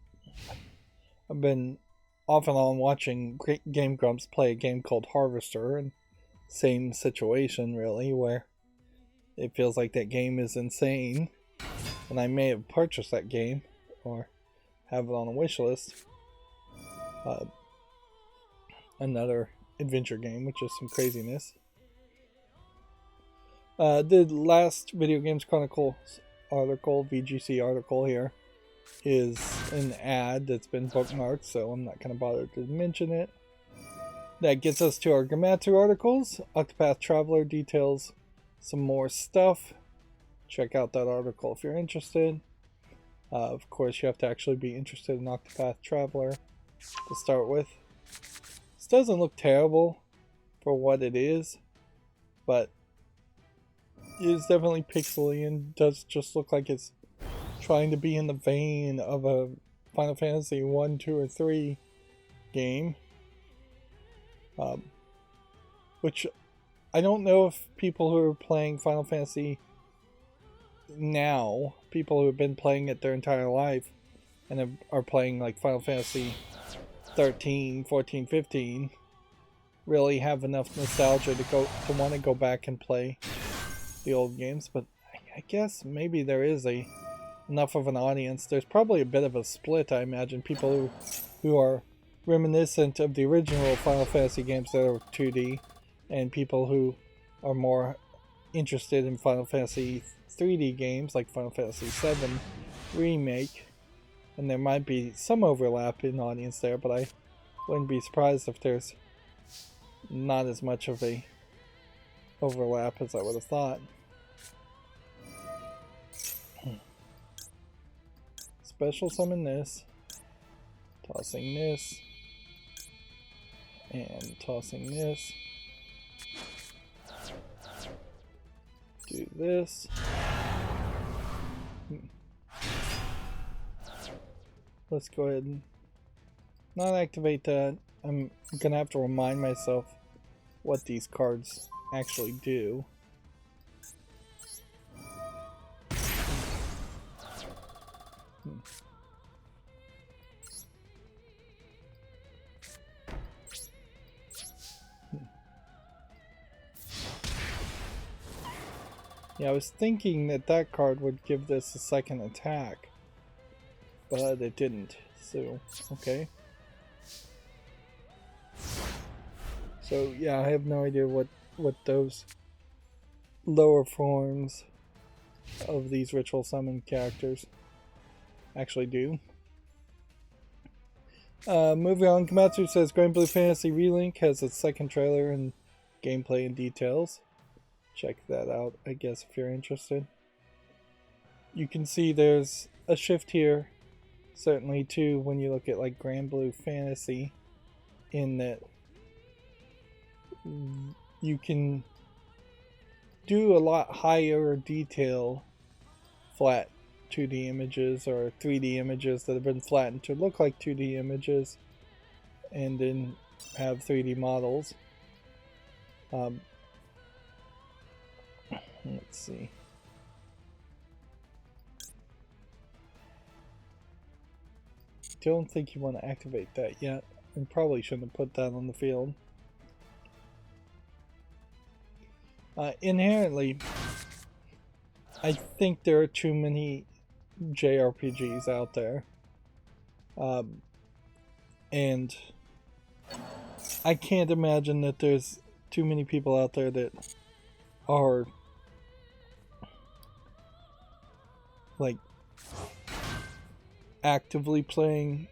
been off and on watching Game Grumps play a game called Harvester, and same situation really, where it feels like that game is insane. and I may have purchased that game or have it on a wish list. Another adventure game, which is some craziness. The last Video Games Chronicles article, VGC article here, is an ad that's been bookmarked, so I'm not going to bother to mention it. That gets us to our Gamatsu articles. Octopath Traveler details some more stuff. Check out that article if you're interested. Of course, you have to actually be interested in Octopath Traveler to start with. This doesn't look terrible for what it is, but it is definitely pixely and does just look like it's trying to be in the vein of a Final Fantasy 1, 2, or 3 game. Which I don't know if people who are playing Final Fantasy now, people who have been playing it their entire life and are playing like Final Fantasy 13, 14, 15, really have enough nostalgia to want to go back and play the old games. But I guess maybe there is enough of an audience. There's probably a bit of a split, I imagine. People who are reminiscent of the original Final Fantasy games that are 2D, and people who are more interested in Final Fantasy 3D games like Final Fantasy 7 Remake. And there might be some overlap in audience there, but I wouldn't be surprised if there's not as much of a overlap as I would have thought. Special summon this, tossing this, and tossing this. Do this. Let's go ahead and not activate that. I'm gonna have to remind myself what these cards actually do. Yeah, I was thinking that card would give this a second attack, but it didn't, so okay. So yeah, I have no idea what those lower forms of these ritual summon characters actually do. Moving on, Komatsu says Grand Blue Fantasy Relink has its second trailer and gameplay and details. Check that out, I guess, if you're interested. You can see there's a shift here, certainly too, when you look at like Grand Blue Fantasy, in that you can do a lot higher detail flat 2D images or 3D images that have been flattened to look like 2D images and then have 3D models. Let's see. Don't think you want to activate that yet, and probably shouldn't have put that on the field. Inherently, I think there are too many JRPGs out there. And I can't imagine that there's too many people out there that are like actively playing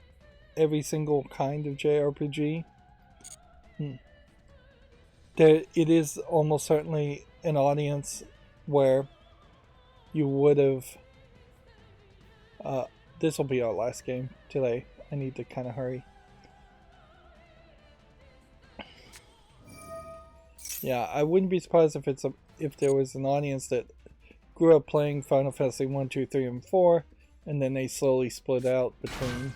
every single kind of JRPG. It is almost certainly an audience where you would have this will be our last game today. I need to kind of hurry. Yeah, I wouldn't be surprised if there was an audience that grew up playing Final Fantasy 1, 2, 3, and 4, and then they slowly split out between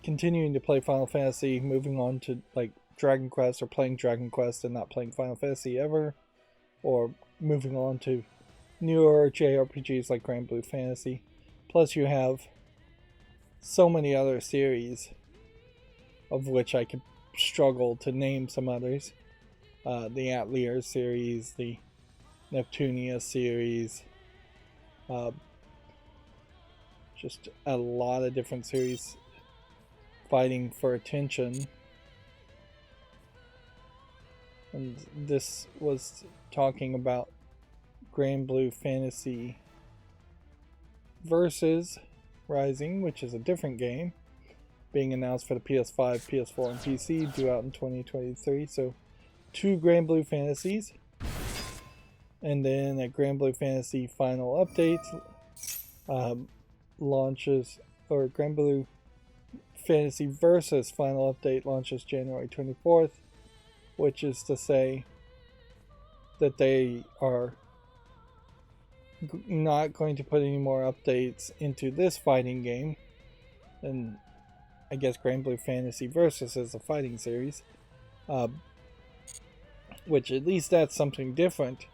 continuing to play Final Fantasy, moving on to like Dragon Quest, or playing Dragon Quest and not playing Final Fantasy ever, or moving on to newer JRPGs like Grand Blue Fantasy. Plus you have so many other series, of which I could struggle to name some others. The Atelier series, the Neptunia series, Just a lot of different series fighting for attention. And this was talking about Grand Blue Fantasy Versus Rising, which is a different game, being announced for the PS5, PS4, and PC, due out in 2023. So 2 Grand Blue Fantasies. And then a Grand Blue Fantasy final update launches, or Grand Blue Fantasy Versus final update launches January 24th, which is to say that they are not going to put any more updates into this fighting game. And I guess Grand Blue Fantasy Versus is a fighting series, which at least that's something different,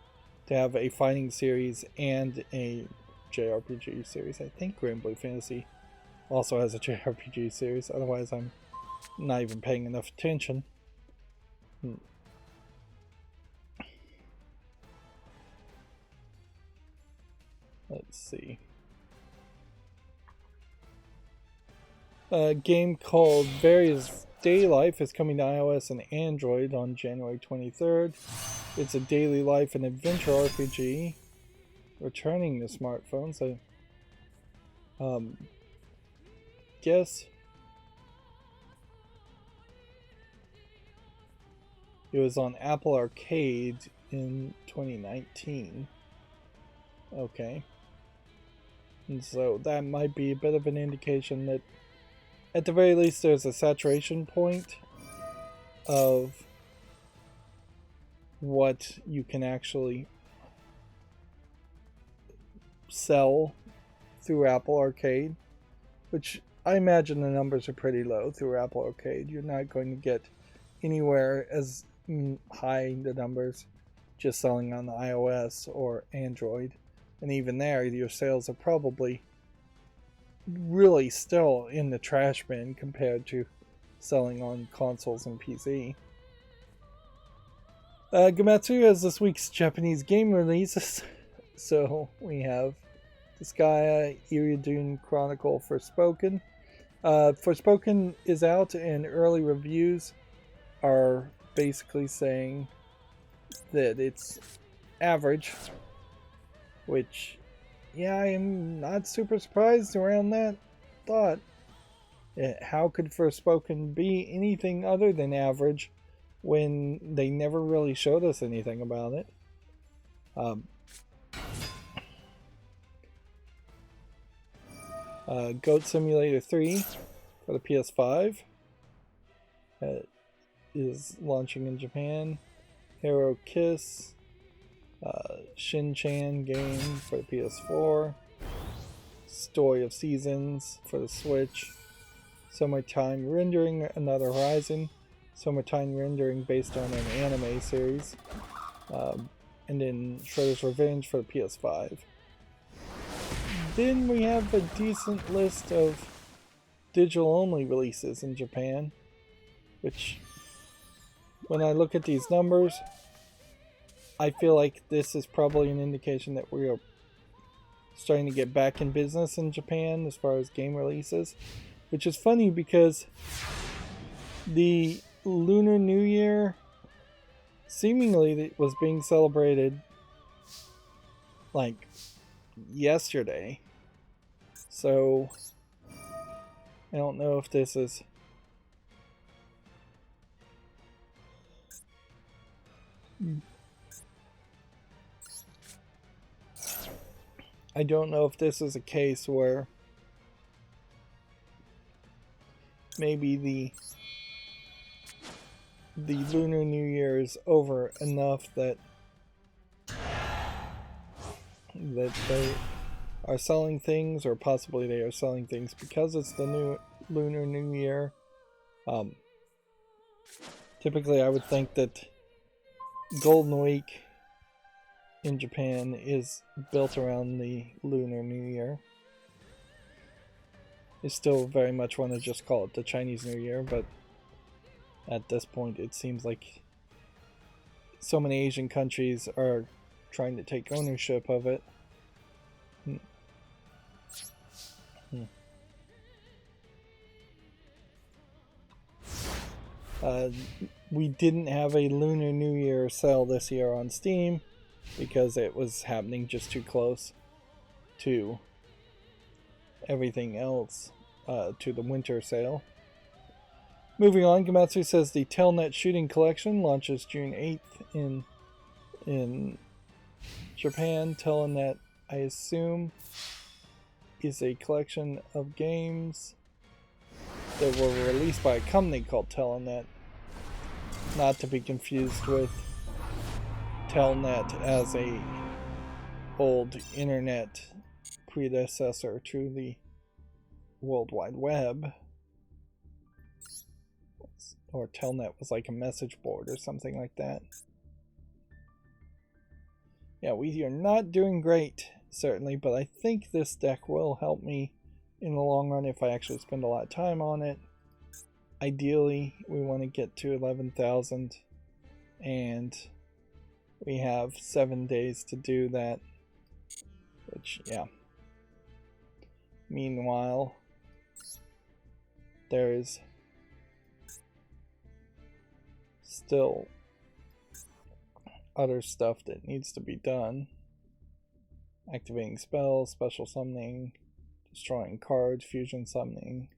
to have a fighting series and a JRPG series. I think Grand Blue Fantasy also has a JRPG series, otherwise I'm not even paying enough attention. Let's see. A game called Various Daily Life is coming to iOS and Android on January 23rd. It's a daily life and adventure RPG returning to smartphones. I guess it was on Apple Arcade in 2019. Okay. And so that might be a bit of an indication that at the very least there's a saturation point of what you can actually sell through Apple Arcade, which I imagine the numbers are pretty low through Apple Arcade. You're not going to get anywhere as high the numbers just selling on the iOS or Android. And even there, your sales are probably really still in the trash bin compared to selling on consoles and PC. Gamatsu has this week's Japanese game releases. So we have Disgaea Iridium Chronicle Forspoken. Forspoken is out, and early reviews are basically saying that it's average, which, yeah, I am not super surprised around that thought. How could Forspoken be anything other than average when they never really showed us anything about it? Goat Simulator 3 for the PS5 is launching in Japan. Hero Kiss, Shin-Chan game for the PS4, Story of Seasons for the Switch, Summertime Rendering Another Horizon, Summertime Rendering based on an anime series, and then Shredder's Revenge for the PS5. Then we have a decent list of digital-only releases in Japan, which, when I look at these numbers, I feel like this is probably an indication that we are starting to get back in business in Japan as far as game releases, which is funny because the Lunar New Year seemingly was being celebrated like yesterday. So I don't know if this is a case where maybe the Lunar New Year is over enough that they are selling things, or possibly they are selling things because it's the new Lunar New Year. Typically I would think that Golden Week in Japan is built around the Lunar New Year. I still very much want to just call it the Chinese New Year, but at this point it seems like so many Asian countries are trying to take ownership of it. We didn't have a Lunar New Year sale this year on Steam because it was happening just too close to everything else, to the winter sale. Moving on, Gamatsu says the Telnet Shooting Collection launches June 8th in Japan. Telnet, I assume, is a collection of games that were released by a company called Telnet, not to be confused with Telnet as a old internet predecessor to the World Wide Web, or Telnet was like a message board or something like that. Yeah, we are not doing great, certainly, but I think this deck will help me in the long run if I actually spend a lot of time on it. Ideally, we want to get to 11,000, and we have 7 days to do that, which, yeah. Meanwhile, there is still other stuff that needs to be done. Activating spells, special summoning, destroying cards, fusion summoning.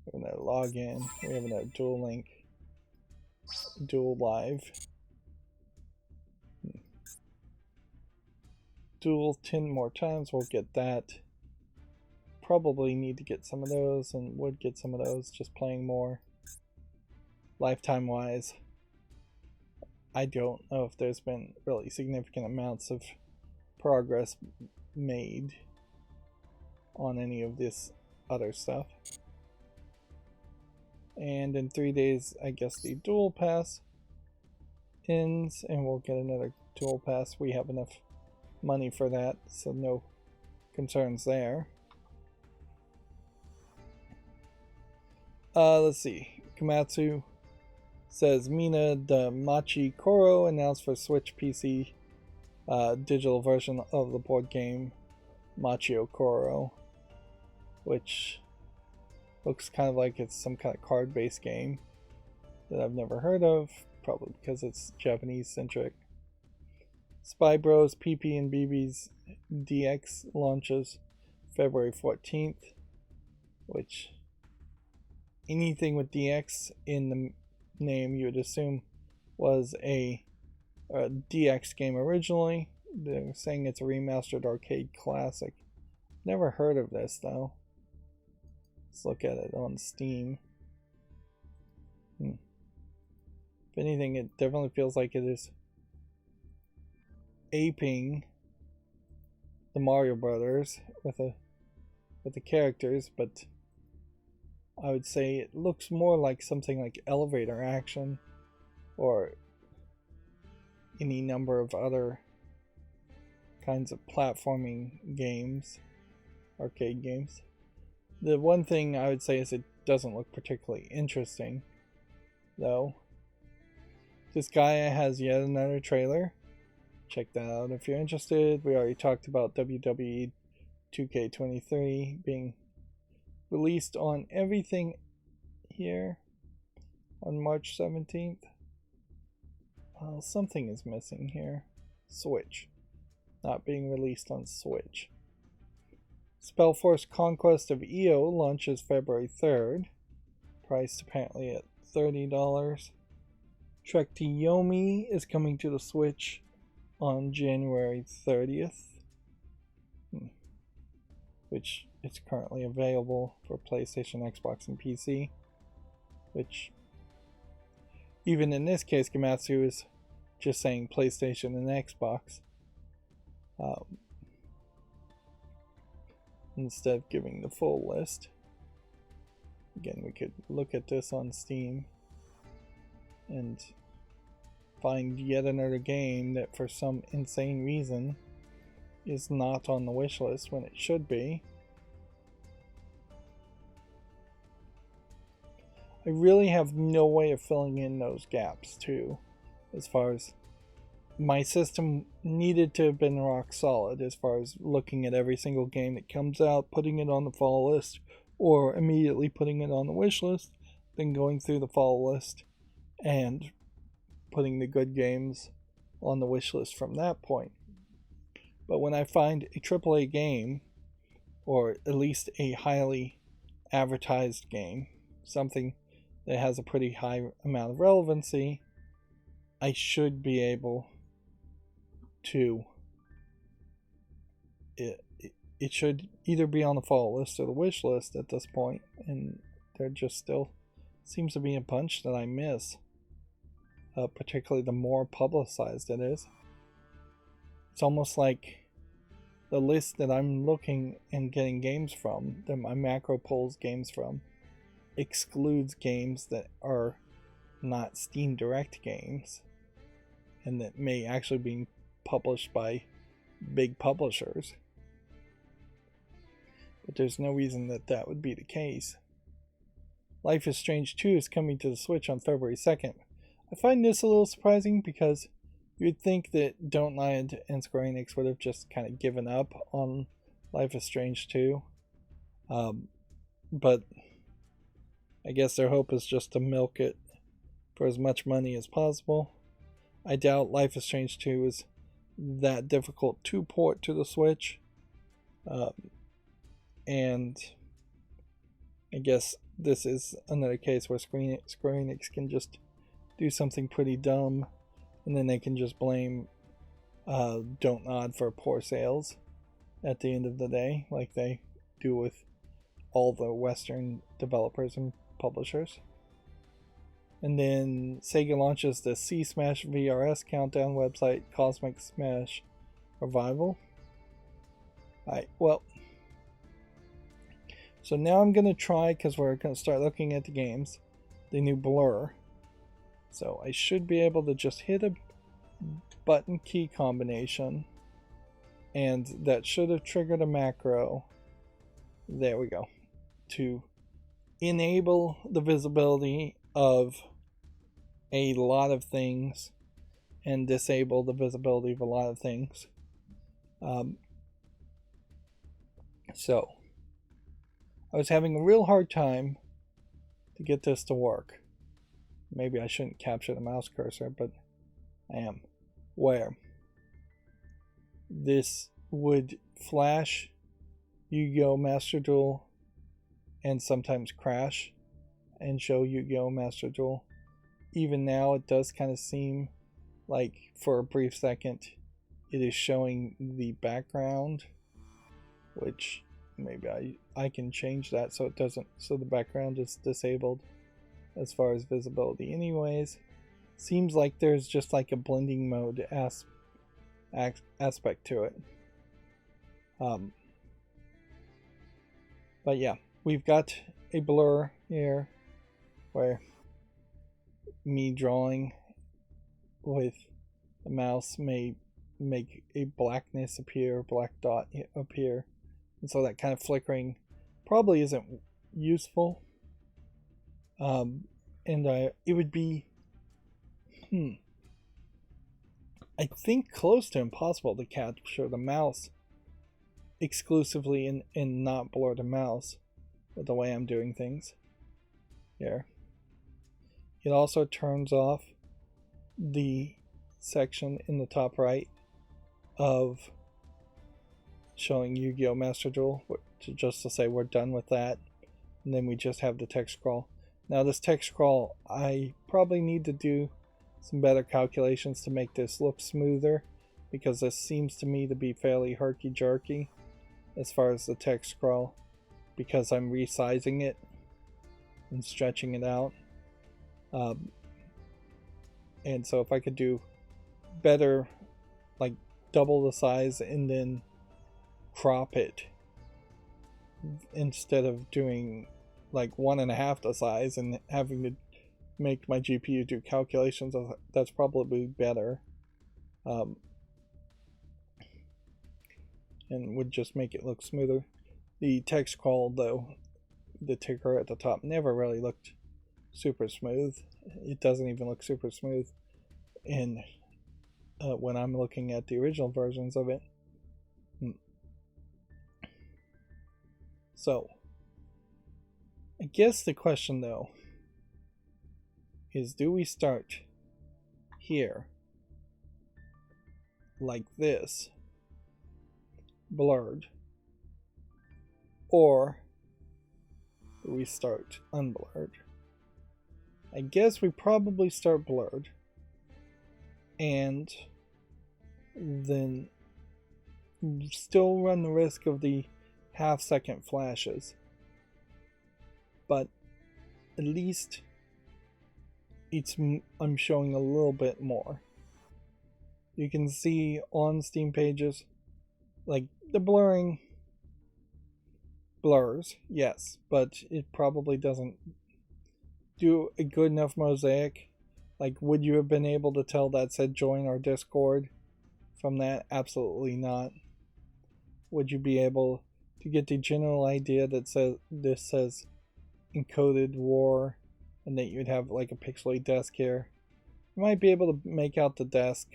We have another login. We have another dual link. Duel live. Duel 10 more times. We'll get that. Probably need to get some of those, and would get some of those just playing more. Lifetime wise, I don't know if there's been really significant amounts of progress made on any of this other stuff. And in 3 days, I guess the dual pass ends, and we'll get another dual pass. We have enough money for that, so no concerns there. Let's see. Komatsu says Mina the Machi Koro announced for Switch PC digital version of the board game Machio Koro, which looks kind of like it's some kind of card-based game that I've never heard of, probably because it's Japanese-centric. Spy Bros PP and BB's DX launches February 14th, which anything with DX in the name you would assume was a DX game originally. They're saying it's a remastered arcade classic. Never heard of this though. Let's look at it on Steam. If anything, it definitely feels like it is aping the Mario Brothers with the characters, but I would say it looks more like something like Elevator Action or any number of other kinds of platforming games, arcade games. The one thing I would say is it doesn't look particularly interesting, though. This guy has yet another trailer. Check that out if you're interested. We already talked about WWE 2K23 being released on everything here on March 17th. Something is missing here. Switch. Not being released on Switch. Spellforce Conquest of EO launches February 3rd. Priced apparently at $30. Trek to Yomi is coming to the Switch on January 30th. Which is currently available for PlayStation, Xbox, and PC. Which, even in this case, Gamatsu is just saying PlayStation and Xbox. Instead of giving the full list. Again, we could look at this on Steam and find yet another game that for some insane reason is not on the wish list when it should be. I really have no way of filling in those gaps too, as far as my system needed to have been rock solid as far as looking at every single game that comes out, putting it on the fall list, or immediately putting it on the wish list, then going through the fall list and putting the good games on the wish list from that point. But when I find a AAA game, or at least a highly advertised game, something that has a pretty high amount of relevancy, I should be able to. It should either be on the fall list or the wish list at this point, and there just still seems to be a bunch that I miss, particularly the more publicized it is. It's almost like the list that I'm looking and getting games from, that my macro pulls games from, excludes games that are not Steam Direct games and that may actually be published by big publishers. But there's no reason that that would be the case. Life is Strange 2 is coming to the Switch on February 2nd. I find this a little surprising because you'd think that Dueled and Square Enix would have just kind of given up on Life is Strange 2. But I guess their hope is just to milk it for as much money as possible. I doubt Life is Strange 2 is that difficult to port to the Switch. And I guess this is another case where Square Enix can just do something pretty dumb, and then they can just blame Don't Nod for poor sales at the end of the day, like they do with all the Western developers and publishers. And then Sega launches the C Smash VRS countdown website, Cosmic Smash Revival. Alright, well, so now I'm going to try, because we're going to start looking at the games, the new Blur. So I should be able to just hit a button key combination, and that should have triggered a macro. There we go. To enable the visibility of a lot of things and disable the visibility of a lot of things. So I was having a real hard time to get this to work. Maybe I shouldn't capture the mouse cursor, but I am. Where this would flash Yu-Gi-Oh! Master Duel and sometimes crash and show Yu-Gi-Oh! Master Duel. Even now it does kind of seem like for a brief second it is showing the background, which maybe I can change that so it doesn't, so the background is disabled as far as visibility anyways. Seems like there's just like a blending mode aspect to it. But yeah, we've got a blur here where me drawing with the mouse may make a blackness appear, black dot appear, and so that kind of flickering probably isn't useful. And it would be I think close to impossible to capture the mouse exclusively and not blur the mouse with the way I'm doing things here. It also turns off the section in the top right of showing Yu-Gi-Oh! Master Duel, just to say we're done with that, and then we just have the text scroll. Now this text scroll, I probably need to do some better calculations to make this look smoother, because this seems to me to be fairly herky-jerky as far as the text scroll, because I'm resizing it and stretching it out. And so if I could do better, like double the size and then crop it instead of doing like 1.5 the size and having to make my GPU do calculations, that's probably better, and would just make it look smoother. The text scroll, though, the ticker at the top never really looked super smooth. It doesn't even look super smooth in when I'm looking at the original versions of it. So I guess the question, though, is, do we start here like this, blurred, or do we start unblurred? I guess we probably start blurred, and then still run the risk of the half-second flashes, but at least I'm showing a little bit more. You can see on Steam pages, like, the blurring blurs, yes, but it probably doesn't do a good enough mosaic. Like, would you have been able to tell that said join our Discord from that? Absolutely not. Would you be able to get the general idea that this says encoded war, and that you'd have like a pixelated desk here? You might be able to make out the desk,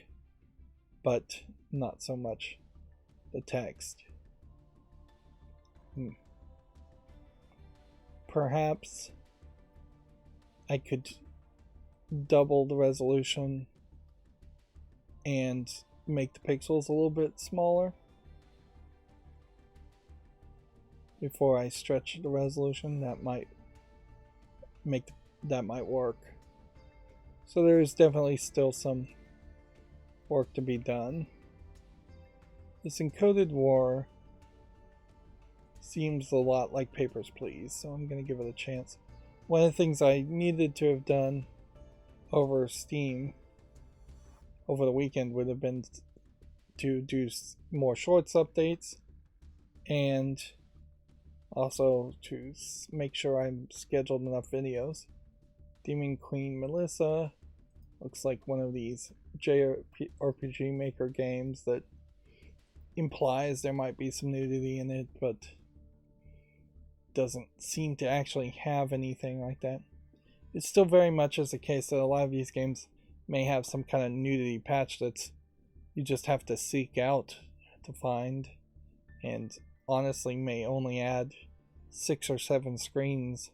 but not so much the text. Perhaps I could double the resolution and make the pixels a little bit smaller before I stretch the resolution. That might work. So there's definitely still some work to be done. This encoded war seems a lot like Papers, Please, so I'm going to give it a chance. One of the things I needed to have done over Steam over the weekend would have been to do more shorts updates, and also to make sure I'm scheduled enough videos. Demon Queen Melissa looks like one of these JRPG Maker games that implies there might be some nudity in it, but doesn't seem to actually have anything like that. It still very much is the case that a lot of these games may have some kind of nudity patch that you just have to seek out to find, and honestly may only add 6 or 7 screens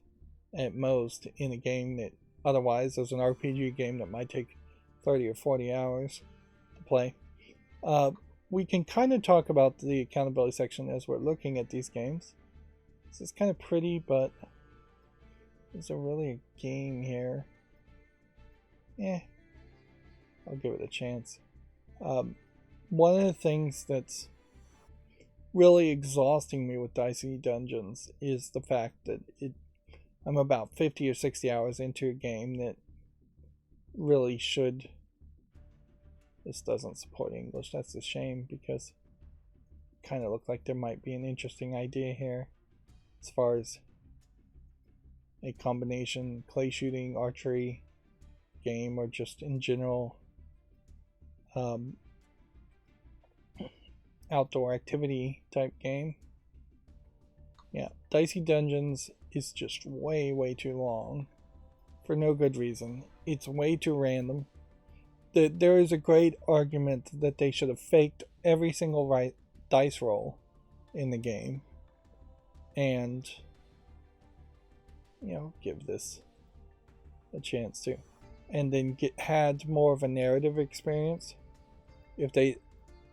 at most in a game that otherwise is an RPG game that might take 30 or 40 hours to play. We can kind of talk about the accountability section as we're looking at these games. This is kind of pretty, but is there really a game here? I'll give it a chance. One of the things that's really exhausting me with Dicey Dungeons is the fact that I'm about 50 or 60 hours into a game that really should... This doesn't support English. That's a shame, because it kind of looked like there might be an interesting idea here as far as a combination clay shooting, archery game, or just in general outdoor activity type game. Yeah, Dicey Dungeons is just way too long for no good reason. It's way too random. There is a great argument that they should have faked every single dice roll in the game and, give this a chance to, and then had more of a narrative experience. If they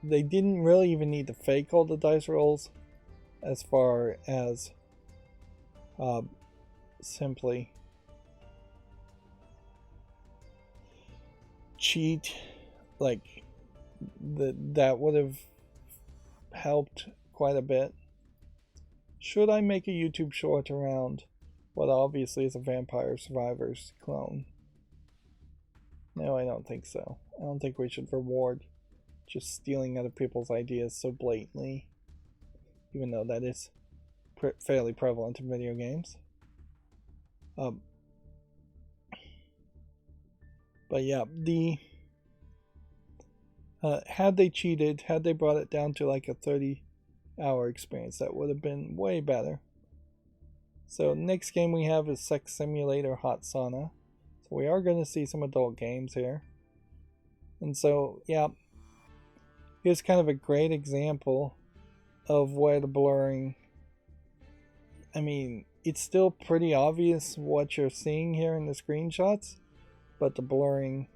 didn't really even need to fake all the dice rolls, as far as simply cheat, like that would have helped quite a bit. Should I make a YouTube short around what obviously is a Vampire Survivors clone? No, I don't think so. I don't think we should reward just stealing other people's ideas so blatantly, even though that is fairly prevalent in video games. But yeah, had they cheated, had they brought it down to like a 30-hour experience, that would have been way better. So next game we have is Sex Simulator Hot Sauna. So we are going to see some adult games here. And so, yeah, here's kind of a great example of where the blurring... I mean, it's still pretty obvious what you're seeing here in the screenshots, but the blurring,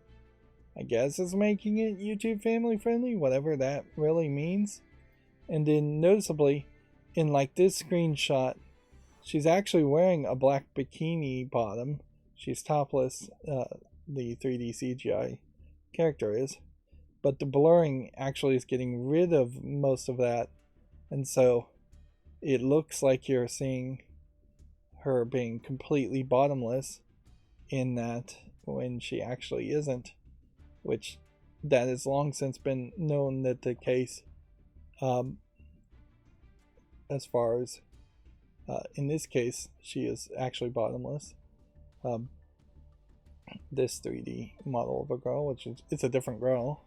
I guess, is making it YouTube family friendly, whatever that really means. And then noticeably, in like this screenshot, she's actually wearing a black bikini bottom. She's topless, the 3D CGI character is. But the blurring actually is getting rid of most of that. And so it looks like you're seeing her being completely bottomless in that when she actually isn't. Which that has long since been known that the case. As far as in this case, she is actually bottomless. This 3D model of a girl, which is it's a different girl,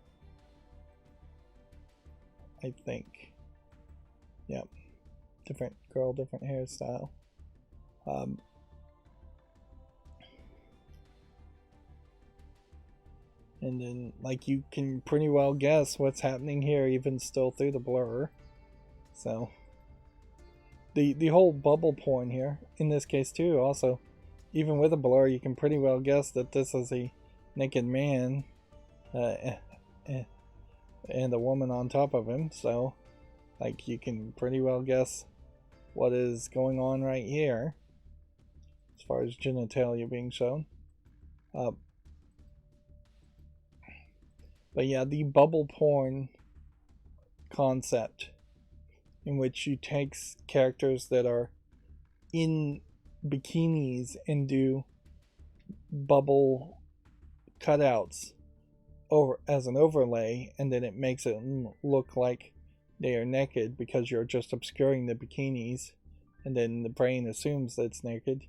I think. Yep, different girl, different hairstyle. And then, like, you can pretty well guess what's happening here, even still through the blur. So, the whole bubble porn here, in this case too, also, even with a blur, you can pretty well guess that this is a naked man and a woman on top of him. So, like, you can pretty well guess what is going on right here as far as genitalia being shown. But yeah, the bubble porn concept, in which you take characters that are in bikinis and do bubble cutouts over as an overlay, and then it makes it look like they are naked because you're just obscuring the bikinis, and then the brain assumes that it's naked.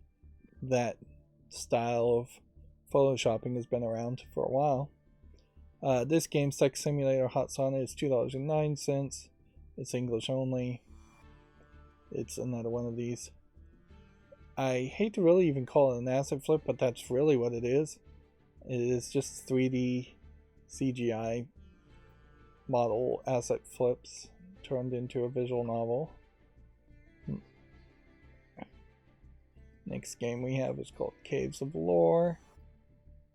That style of photoshopping has been around for a while. This game, Sex Simulator Hot Sauna, is $2.09. It's English only. It's another one of these. I hate to really even call it an asset flip, but that's really what it is. It is just 3D CGI model asset flips turned into a visual novel. Next game we have is called Caves of Lore,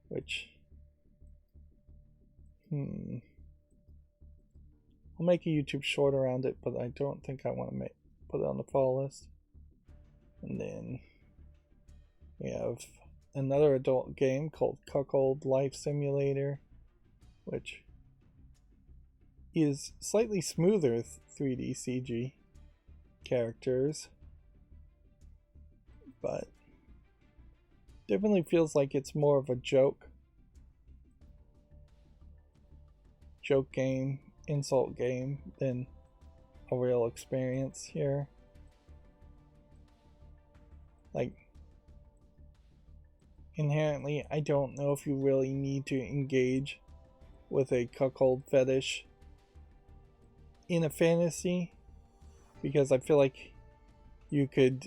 which I'll make a YouTube short around it, but I don't think I want to put it on the fall list. And then we have another adult game called Cuckold Life Simulator, which is slightly smoother 3D CG characters, but definitely feels like it's more of a joke game, insult game, than a real experience here. Like, inherently, I don't know if you really need to engage with a cuckold fetish in a fantasy, because I feel like you could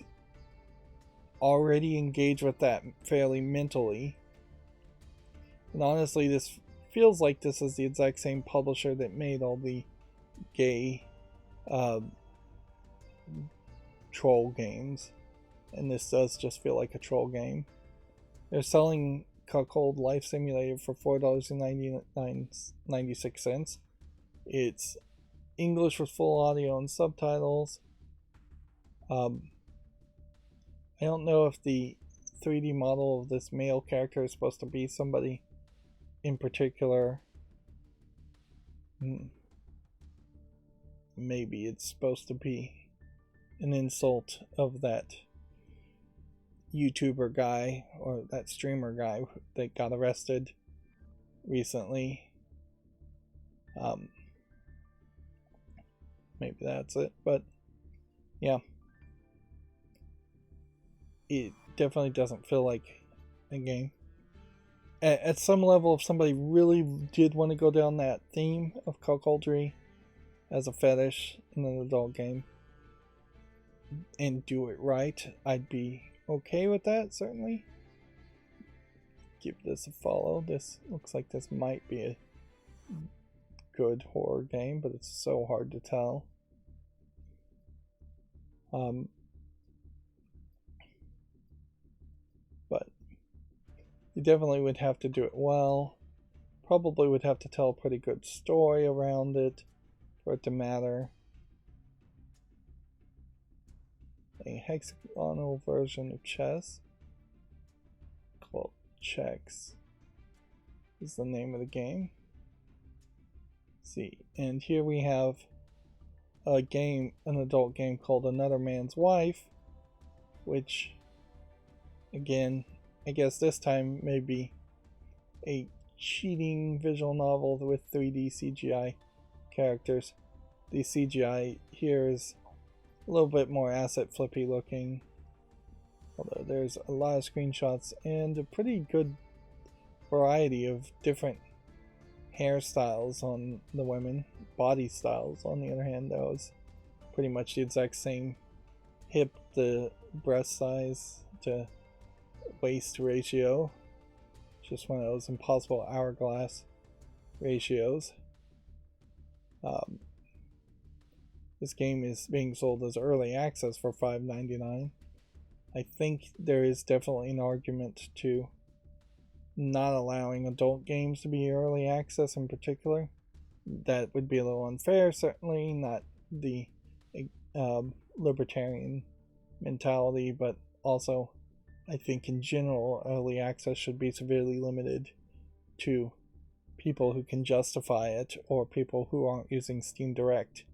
already engage with that fairly mentally. And honestly, this feels like this is the exact same publisher that made all the gay troll games, and this does just feel like a troll game. They're selling Cuckold Life Simulator for $4.96. It's English with full audio and subtitles. I don't know if the 3D model of this male character is supposed to be somebody in particular. Maybe it's supposed to be an insult of that YouTuber guy or that streamer guy that got arrested recently. Maybe that's it, but yeah, it definitely doesn't feel like a game. At some level, if somebody really did want to go down that theme of cuckoldry as a fetish in an adult game and do it right, I'd be okay with that, certainly. Give this a follow. This looks like this might be a good horror game, but it's so hard to tell. But You definitely would have to do it well. Probably would have to tell a pretty good story around it for it to matter. A hexagonal version of chess called Chex is the name of the game. Let's see, and here we have a game, an adult game called Another Man's Wife, which, again, I guess this time maybe a cheating visual novel with 3D CGI characters. The CGI here is a little bit more asset flippy looking, although there's a lot of screenshots and a pretty good variety of different hairstyles on the women. Body styles, on the other hand, though, is pretty much the exact same hip to breast size to waist ratio. Just one of those impossible hourglass ratios. This game is being sold as early access for $5.99. I think there is definitely an argument to not allowing adult games to be early access in particular. That would be a little unfair, certainly not the libertarian mentality, but also I think in general early access should be severely limited to people who can justify it or people who aren't using Steam Direct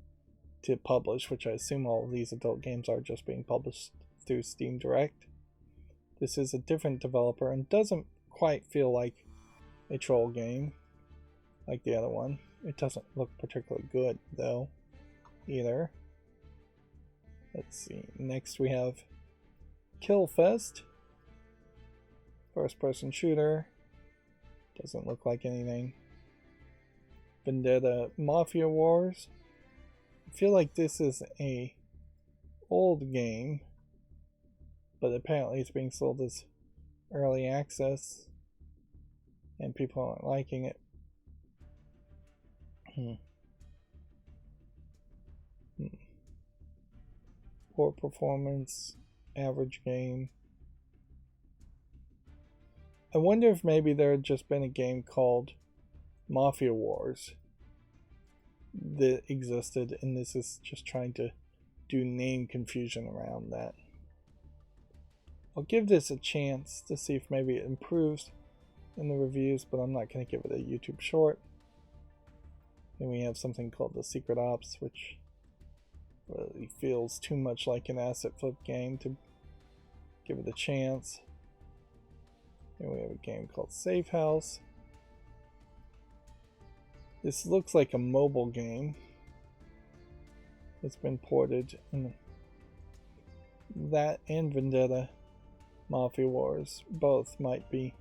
to publish, which I assume all of these adult games are just being published through Steam Direct. This is a different developer and doesn't quite feel like a troll game like the other one. It doesn't look particularly good though either. Let's see, next we have Killfest, first person shooter, doesn't look like anything. Vendetta Mafia Wars, I feel like this is a old game, but apparently it's being sold as early access and people aren't liking it. Poor performance, average game. I wonder if maybe there had just been a game called Mafia Wars that existed and this is just trying to do name confusion around that. I'll give this a chance to see if maybe it improves in the reviews, but I'm not going to give it a YouTube short. Then we have something called The Secret Ops, which really feels too much like an asset flip game to give it a chance. Then we have a game called Safe House. This looks like a mobile game. It's been ported, and that and Vendetta Mafia Wars both might be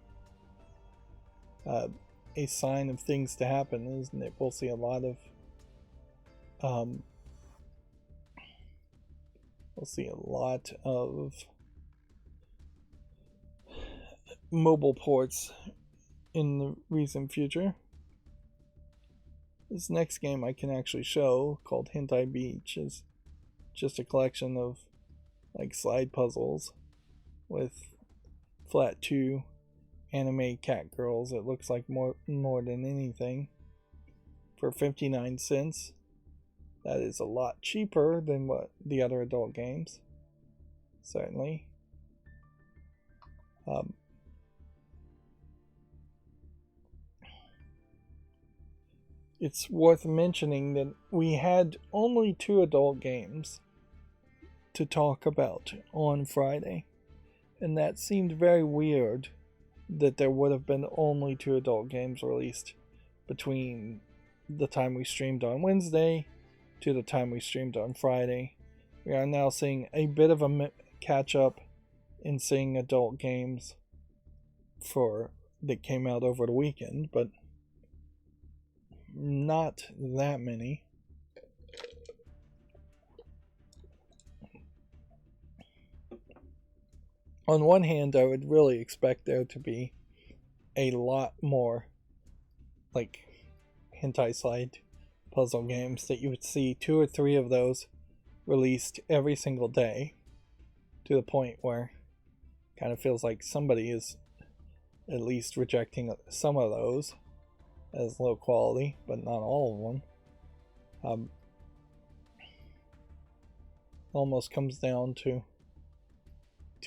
a sign of things to happen, isn't it? We'll see a lot of mobile ports in the recent future. This next game I can actually show, called Hentai Beach, is just a collection of like slide puzzles with flat 2 anime cat girls. It looks like more than anything. For 59 cents. That is a lot cheaper than what the other adult games. Certainly. It's worth mentioning that we had only 2 adult games to talk about on Friday, and that seemed very weird that there would have been only 2 adult games released between the time we streamed on Wednesday to the time we streamed on Friday. We are now seeing a bit of a catch up in seeing adult games that came out over the weekend, but not that many. On one hand, I would really expect there to be a lot more like hentai slide puzzle games, that you would see 2 or 3 of those released every single day, to the point where it kind of feels like somebody is at least rejecting some of those as low quality, but not all of them. Almost comes down to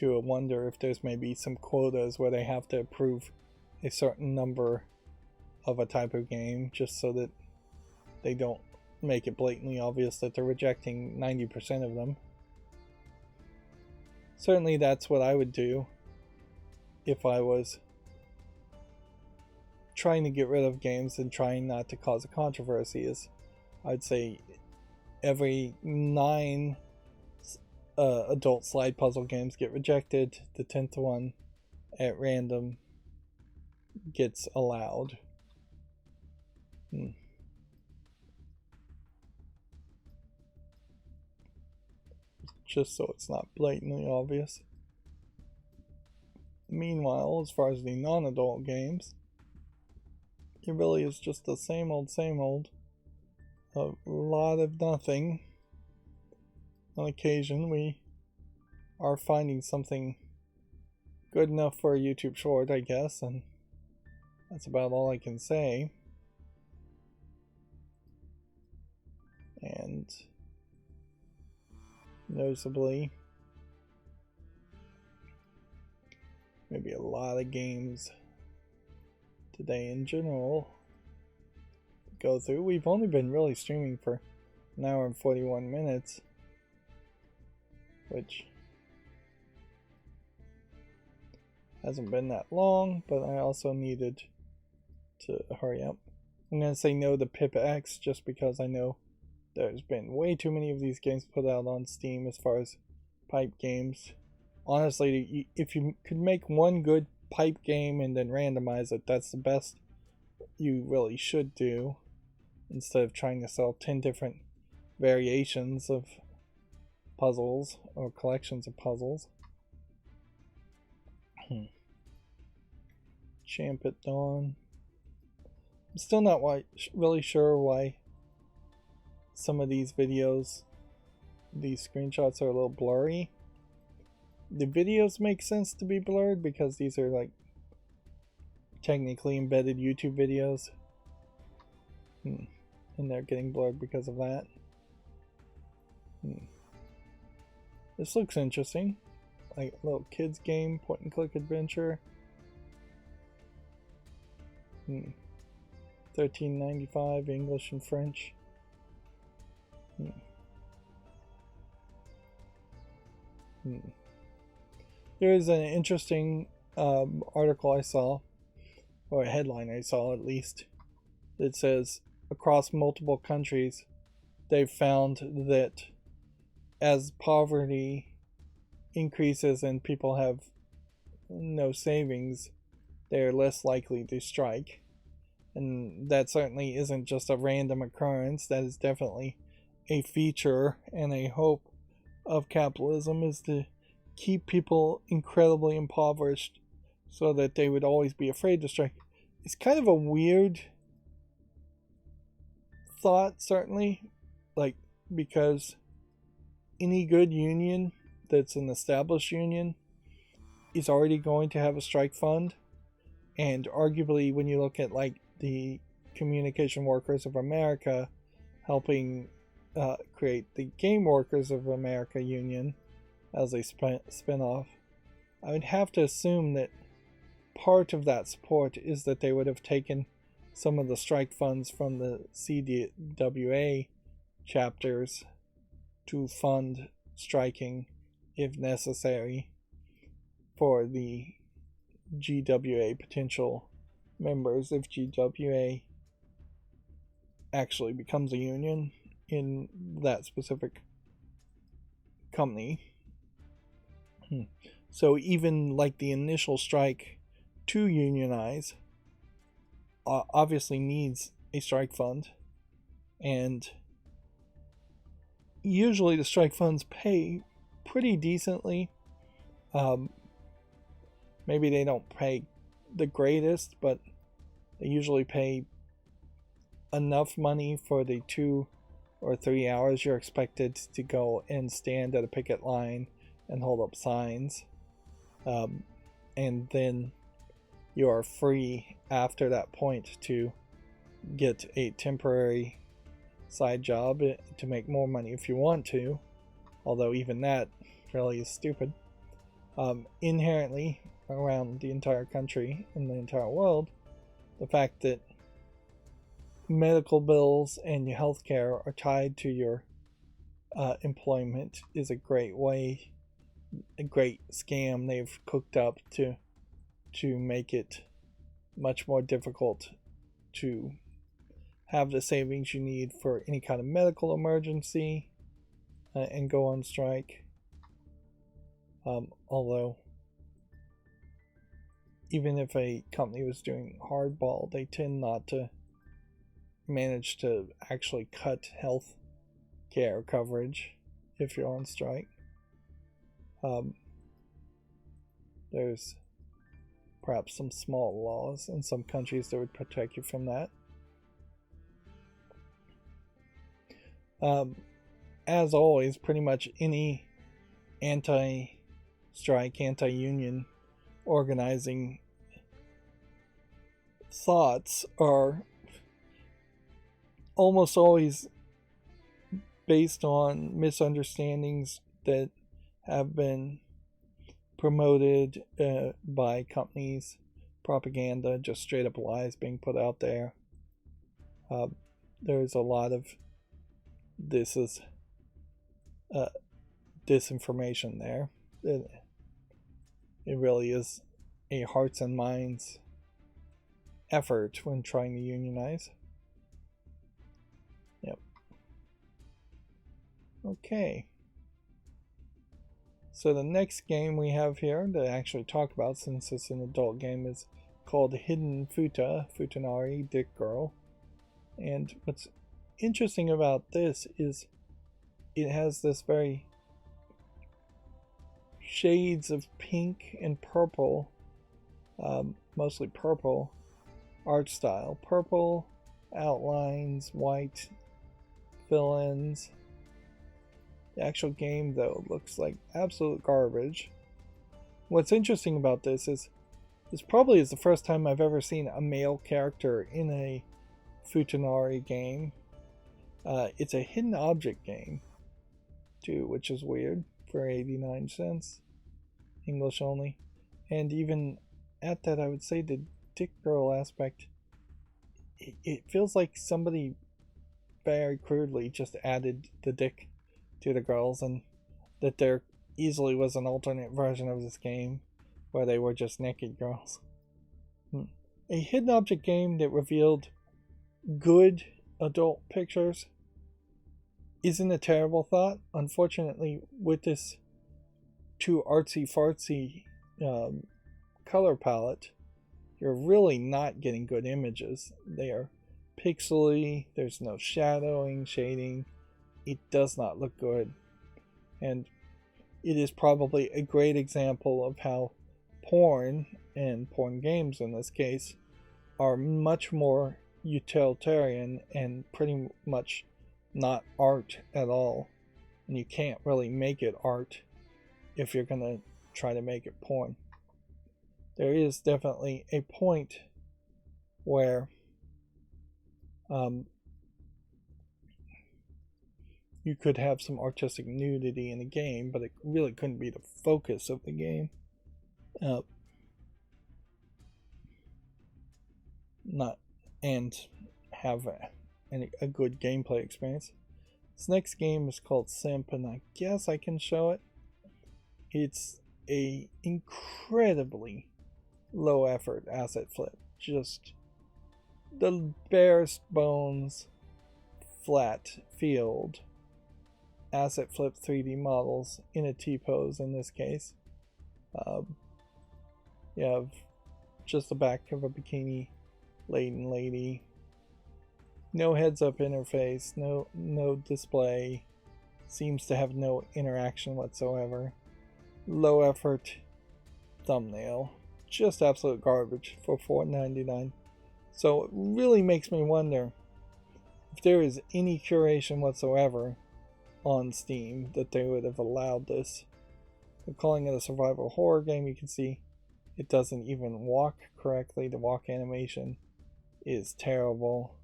a wonder if there's maybe some quotas where they have to approve a certain number of a type of game just so that they don't make it blatantly obvious that they're rejecting 90% of them. Certainly that's what I would do if I was trying to get rid of games and trying not to cause a controversy. Is I'd say every 9 adult slide puzzle games get rejected, the 10th one at random gets allowed. Just so it's not blatantly obvious. Meanwhile, as far as the non-adult games, it really is just the same old, a lot of nothing. On occasion, we are finding something good enough for a YouTube short, I guess, and that's about all I can say. And noticeably, maybe a lot of games today in general go through. We've only been really streaming for an hour and 41 minutes, which hasn't been that long, but I also needed to hurry up. I'm going to say no to Pip X just because I know there's been way too many of these games put out on Steam as far as pipe games. Honestly, if you could make one good pipe game and then randomize it, that's the best you really should do, instead of trying to sell 10 different variations of puzzles or collections of puzzles. Champ at Dawn. I'm still not really sure why some of these videos, these screenshots are a little blurry. The videos make sense to be blurred because these are like technically embedded YouTube videos, and they're getting blurred because of that. This looks interesting, like a little kids game, point and click adventure. $13.95, English and French. There is an interesting article I saw, or a headline I saw at least, that says across multiple countries they've found that as poverty increases and people have no savings, they're less likely to strike. And that certainly isn't just a random occurrence. That is definitely a feature and a hope of capitalism, is to keep people incredibly impoverished so that they would always be afraid to strike. It's kind of a weird thought, certainly, like, because any good union that's an established union is already going to have a strike fund, and arguably when you look at like the Communication Workers of America helping create the Game Workers of America union as a spin-off, I would have to assume that part of that support is that they would have taken some of the strike funds from the CWA chapters to fund striking if necessary for the GWA potential members, if GWA actually becomes a union in that specific company. So even like the initial strike to unionize obviously needs a strike fund, and usually the strike funds pay pretty decently. Maybe they don't pay the greatest, but they usually pay enough money for the 2 or 3 hours you're expected to go and stand at a picket line and hold up signs. And then you are free after that point to get a temporary side job to make more money if you want to, although even that really is stupid. Inherently, around the entire country and the entire world, the fact that medical bills and your health care are tied to your employment is a great scam they've cooked up to make it much more difficult to have the savings you need for any kind of medical emergency and go on strike. Although, even if a company was doing hardball, they tend not to manage to actually cut health care coverage if you're on strike. There's perhaps some small laws in some countries that would protect you from that. As always, pretty much any anti-strike, anti-union organizing thoughts are almost always based on misunderstandings that have been promoted by companies, propaganda, just straight up lies being put out there. There's a lot of this is disinformation there. It really is a hearts and minds effort when trying to unionize. Yep. Okay. So the next game we have here to actually talk about, since it's an adult game, is called Hidden Futanari Dick Girl. And what's interesting about this is it has this very shades of pink and purple, mostly purple art style. Purple outlines, white fill-ins. The actual game, though, looks like absolute garbage. What's interesting about this is this probably is the first time I've ever seen a male character in a Futanari game. It's a hidden object game, too, which is weird for 89 cents. English only. And even at that, I would say the Dick Girl aspect, it feels like somebody very crudely just added the dick to the girls, and that there easily was an alternate version of this game where they were just naked girls. A hidden object game that revealed good adult pictures isn't a terrible thought. Unfortunately, with this too artsy fartsy color palette, you're really not getting good images. They are pixely, there's no shadowing, shading. It does not look good. And it is probably a great example of how porn, and porn games in this case, are much more utilitarian and pretty much not art at all. And you can't really make it art if you're going to try to make it porn. There is definitely a point where you could have some artistic nudity in a game, but it really couldn't be the focus of the game. Not and have a good gameplay experience. This next game is called Simp, and I guess I can show it. It's a incredibly low effort asset flip. Just the barest bones flat field asset flip 3D models in a T-pose in this case. You have just the back of a bikini laden lady. No heads-up interface, no display. Seems to have no interaction whatsoever. Low effort thumbnail. Just absolute garbage for $4.99. So it really makes me wonder if there is any curation whatsoever on Steam that they would have allowed this. They're calling it a survival horror game. You can see It doesn't even walk correctly. The walk animation is terrible.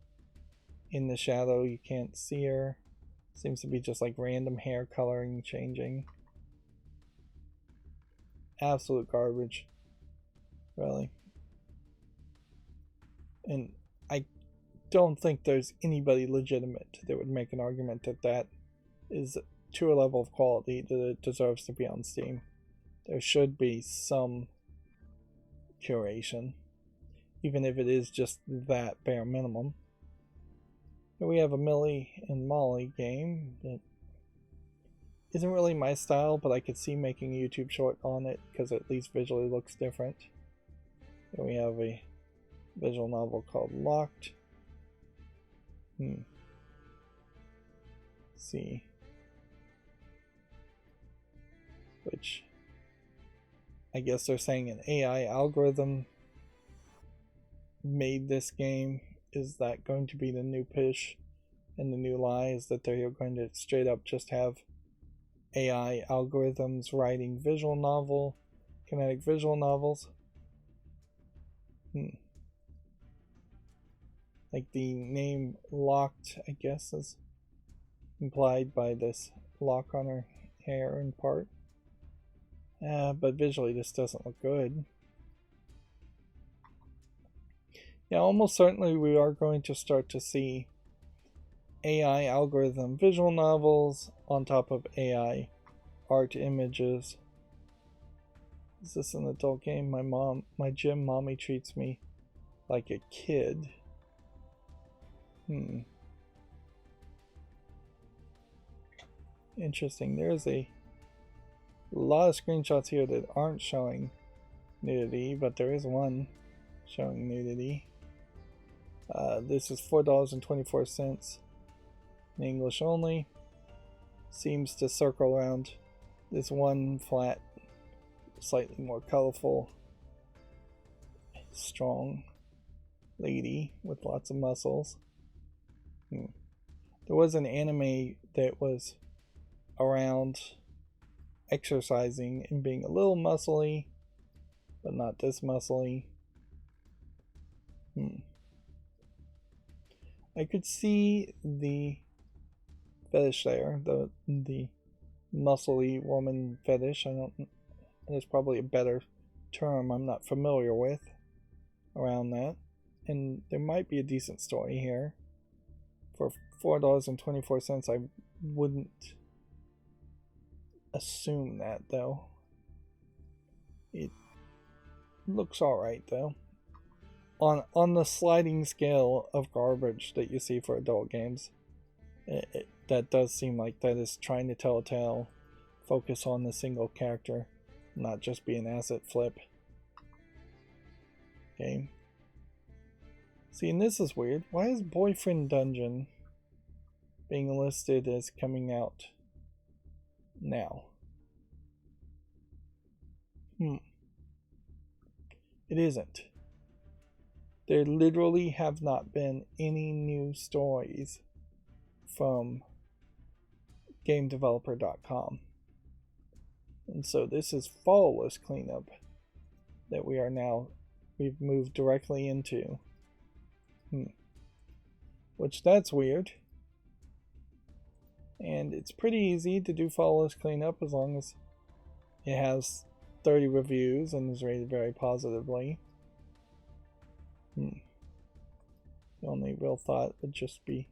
In the shadow, you can't see her. Seems to be just like random hair coloring changing. Absolute garbage. Really. And I don't think there's anybody legitimate that would make an argument that that is to a level of quality that it deserves to be on Steam. There should be some curation, even if it is just that bare minimum. Here we have a Millie and Molly game that isn't really my style, but I could see making a YouTube short on it because it at least visually looks different. Here we have a visual novel called Locked. Let's see. Which I guess they're saying an AI algorithm made this game. Is that going to be the new push and the new lie? Is that they're going to straight up just have AI algorithms writing visual novel, kinetic visual novels? Like the name Locked, I guess, is implied by this lock on her hair in part. But visually this doesn't look good. Yeah, almost certainly we are going to start to see AI algorithm visual novels on top of AI art images. Is this an adult game? My gym mommy treats me like a kid. Interesting. There's a lot of screenshots here that aren't showing nudity, but there is one showing nudity. This is $4.24 in English only. Seems to circle around this one flat, slightly more colorful, strong lady with lots of muscles. There was an anime that was around exercising and being a little muscly, but not this muscly. I could see the fetish there, the muscly woman fetish. There's probably a better term I'm not familiar with around that, and there might be a decent story here. For $4.24, I wouldn't assume that, though. It looks alright, though. On the sliding scale of garbage that you see for adult games, that does seem like that is trying to tell a tale, focus on the single character, not just be an asset flip game. See, and this is weird. Why is Boyfriend Dungeon being listed as coming out now? It isn't. There literally have not been any new stories from GameDeveloper.com. And so this is fall list cleanup that we've moved directly into. Which that's weird. And it's pretty easy to do fall list cleanup as long as it has 30 reviews and is rated very positively. The only real thought would just be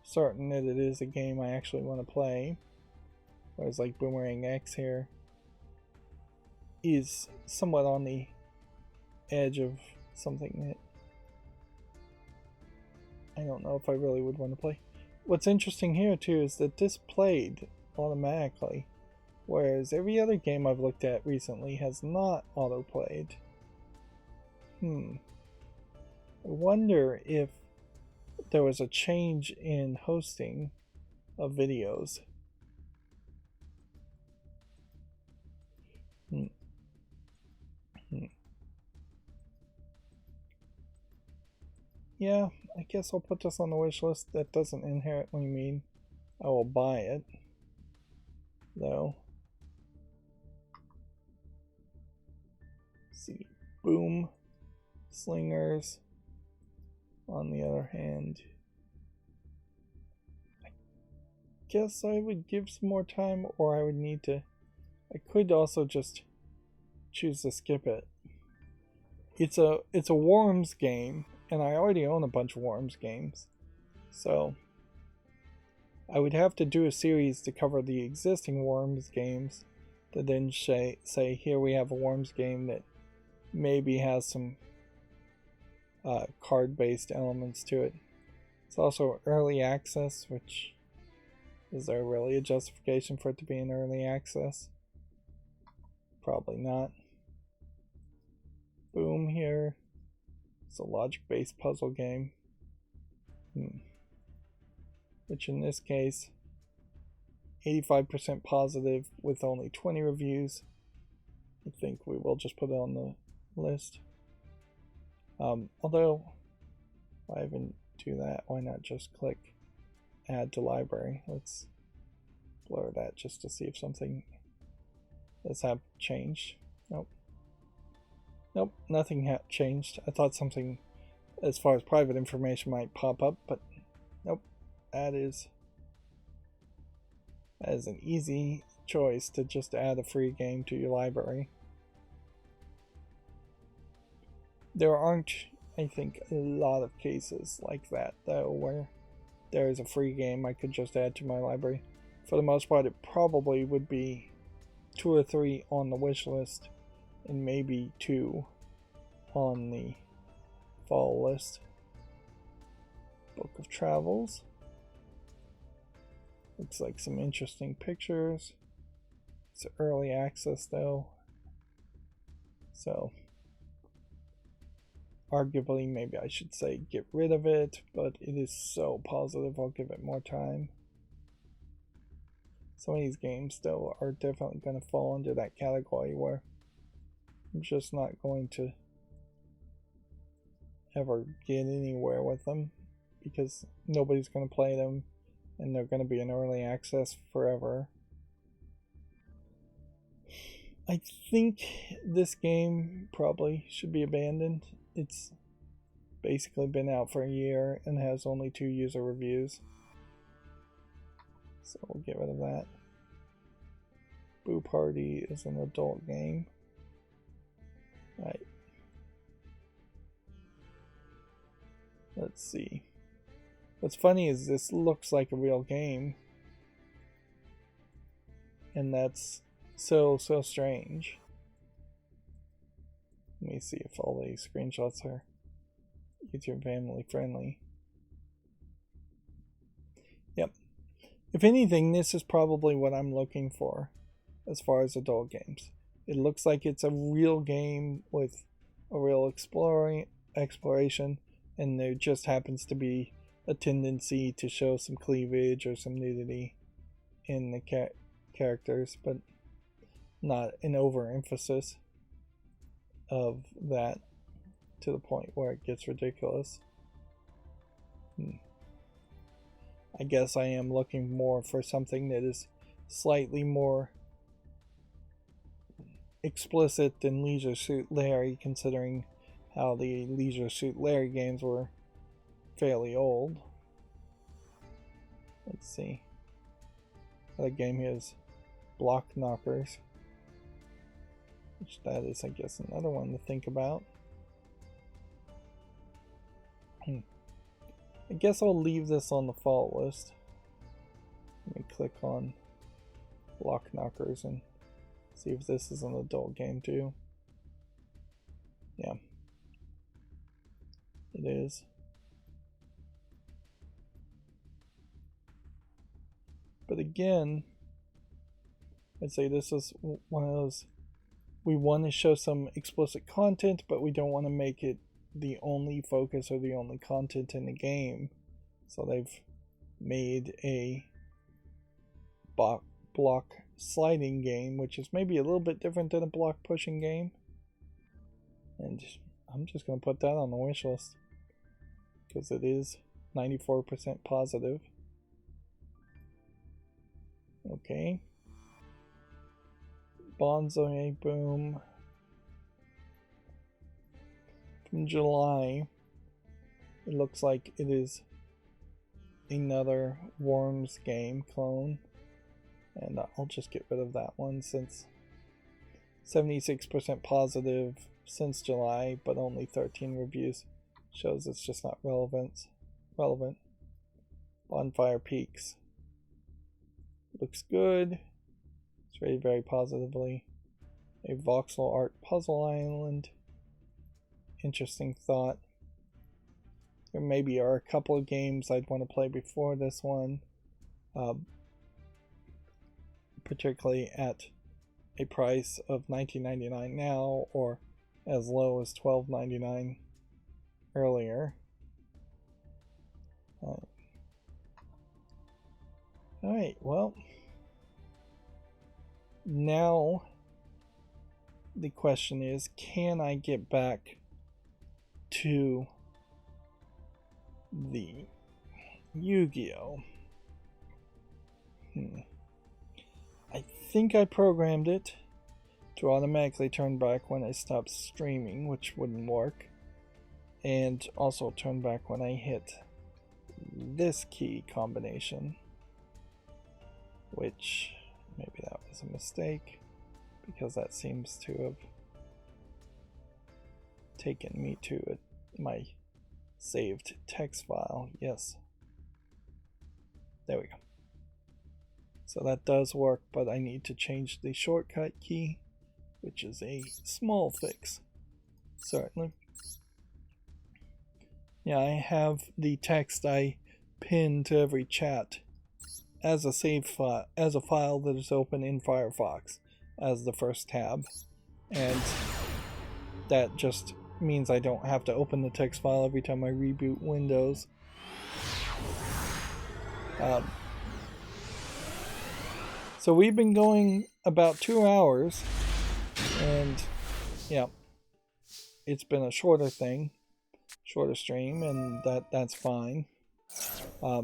certain that it is a game I actually want to play. Whereas like Boomerang X here is somewhat on the edge of something that I don't know if I really would want to play. What's interesting here too is that this played automatically, whereas every other game I've looked at recently has not auto-played. I wonder if there was a change in hosting of videos. Yeah, I guess I'll put this on the wish list. That doesn't inherently mean I will buy it, though. see. Boom Slingers, on the other hand, I guess I would give some more time, or I would need to. I could also just choose to skip it. It's a Worms game, and I already own a bunch of Worms games, so I would have to do a series to cover the existing Worms games to then say here we have a Worms game that maybe has some card-based elements to it. It's also early access, which is there really a justification for it to be in early access? Probably not. Boom here. It's a logic-based puzzle game. Which in this case, 85% positive with only 20 reviews. I think we will just put it on the list. Although, if I even do that, why not just click add to library? Let's blur that just to see if something has changed. Nope. Nope, nothing changed. I thought something as far as private information might pop up, but nope. That is an easy choice to just add a free game to your library. There aren't, I think, a lot of cases like that, though, where there is a free game I could just add to my library. For the most part, it probably would be 2 or 3 on the wish list, and maybe 2 on the fall list. Book of Travels. Looks like some interesting pictures. It's early access, though, so arguably, maybe I should say get rid of it, but it is so positive, I'll give it more time. Some of these games, though, are definitely going to fall under that category where I'm just not going to ever get anywhere with them because nobody's going to play them and they're going to be in early access forever. I think this game probably should be abandoned. It's basically been out for a year and has only 2 user reviews. So we'll get rid of that. Boo Party is an adult game. Right. Let's see. What's funny is this looks like a real game. And that's so strange. Let me see if all these screenshots are YouTube family friendly. Yep. If anything, this is probably what I'm looking for as far as adult games. It looks like it's a real game with a real exploration, and there just happens to be a tendency to show some cleavage or some nudity in the characters, but not an overemphasis of that to the point where it gets ridiculous. I guess I am looking more for something that is slightly more explicit than Leisure Suit Larry, considering how the Leisure Suit Larry games were fairly old. Let's see. The game here is Block Knockers, which that is, I guess, another one to think about. I guess I'll leave this on the fall list. Let me click on Block Knockers and see if this is an adult game too. Yeah, it is. But again, I'd say this is one of those, we want to show some explicit content, but we don't want to make it the only focus or the only content in the game. So they've made a block sliding game, which is maybe a little bit different than a block pushing game. And I'm just going to put that on the wish list because it is 94% positive. Okay. Bonsai Boom. from July. It looks like it is another Worms game clone. And I'll just get rid of that one since 76% positive since July, but only 13 reviews. Shows it's just not relevant. Bonfire Peaks. Looks good. It's rated very positively. A voxel art puzzle island. Interesting thought. There maybe are a couple of games I'd want to play before this one. Particularly at a price of $19.99 now, or as low as $12.99 earlier. Alright, well, now the question is, can I get back to the Yu-Gi-Oh? I think I programmed it to automatically turn back when I stop streaming, which wouldn't work, and also turn back when I hit this key combination, which maybe that was a mistake because that seems to have taken me to my saved text file. Yes, there we go. So that does work, but I need to change the shortcut key, which is a small fix, certainly. Yeah, I have the text I pinned to every chat as a save file, as a file that is open in Firefox as the first tab, and that just means I don't have to open the text file every time I reboot Windows. So we've been going about 2 hours, and yeah, it's been a shorter stream, and that's fine. As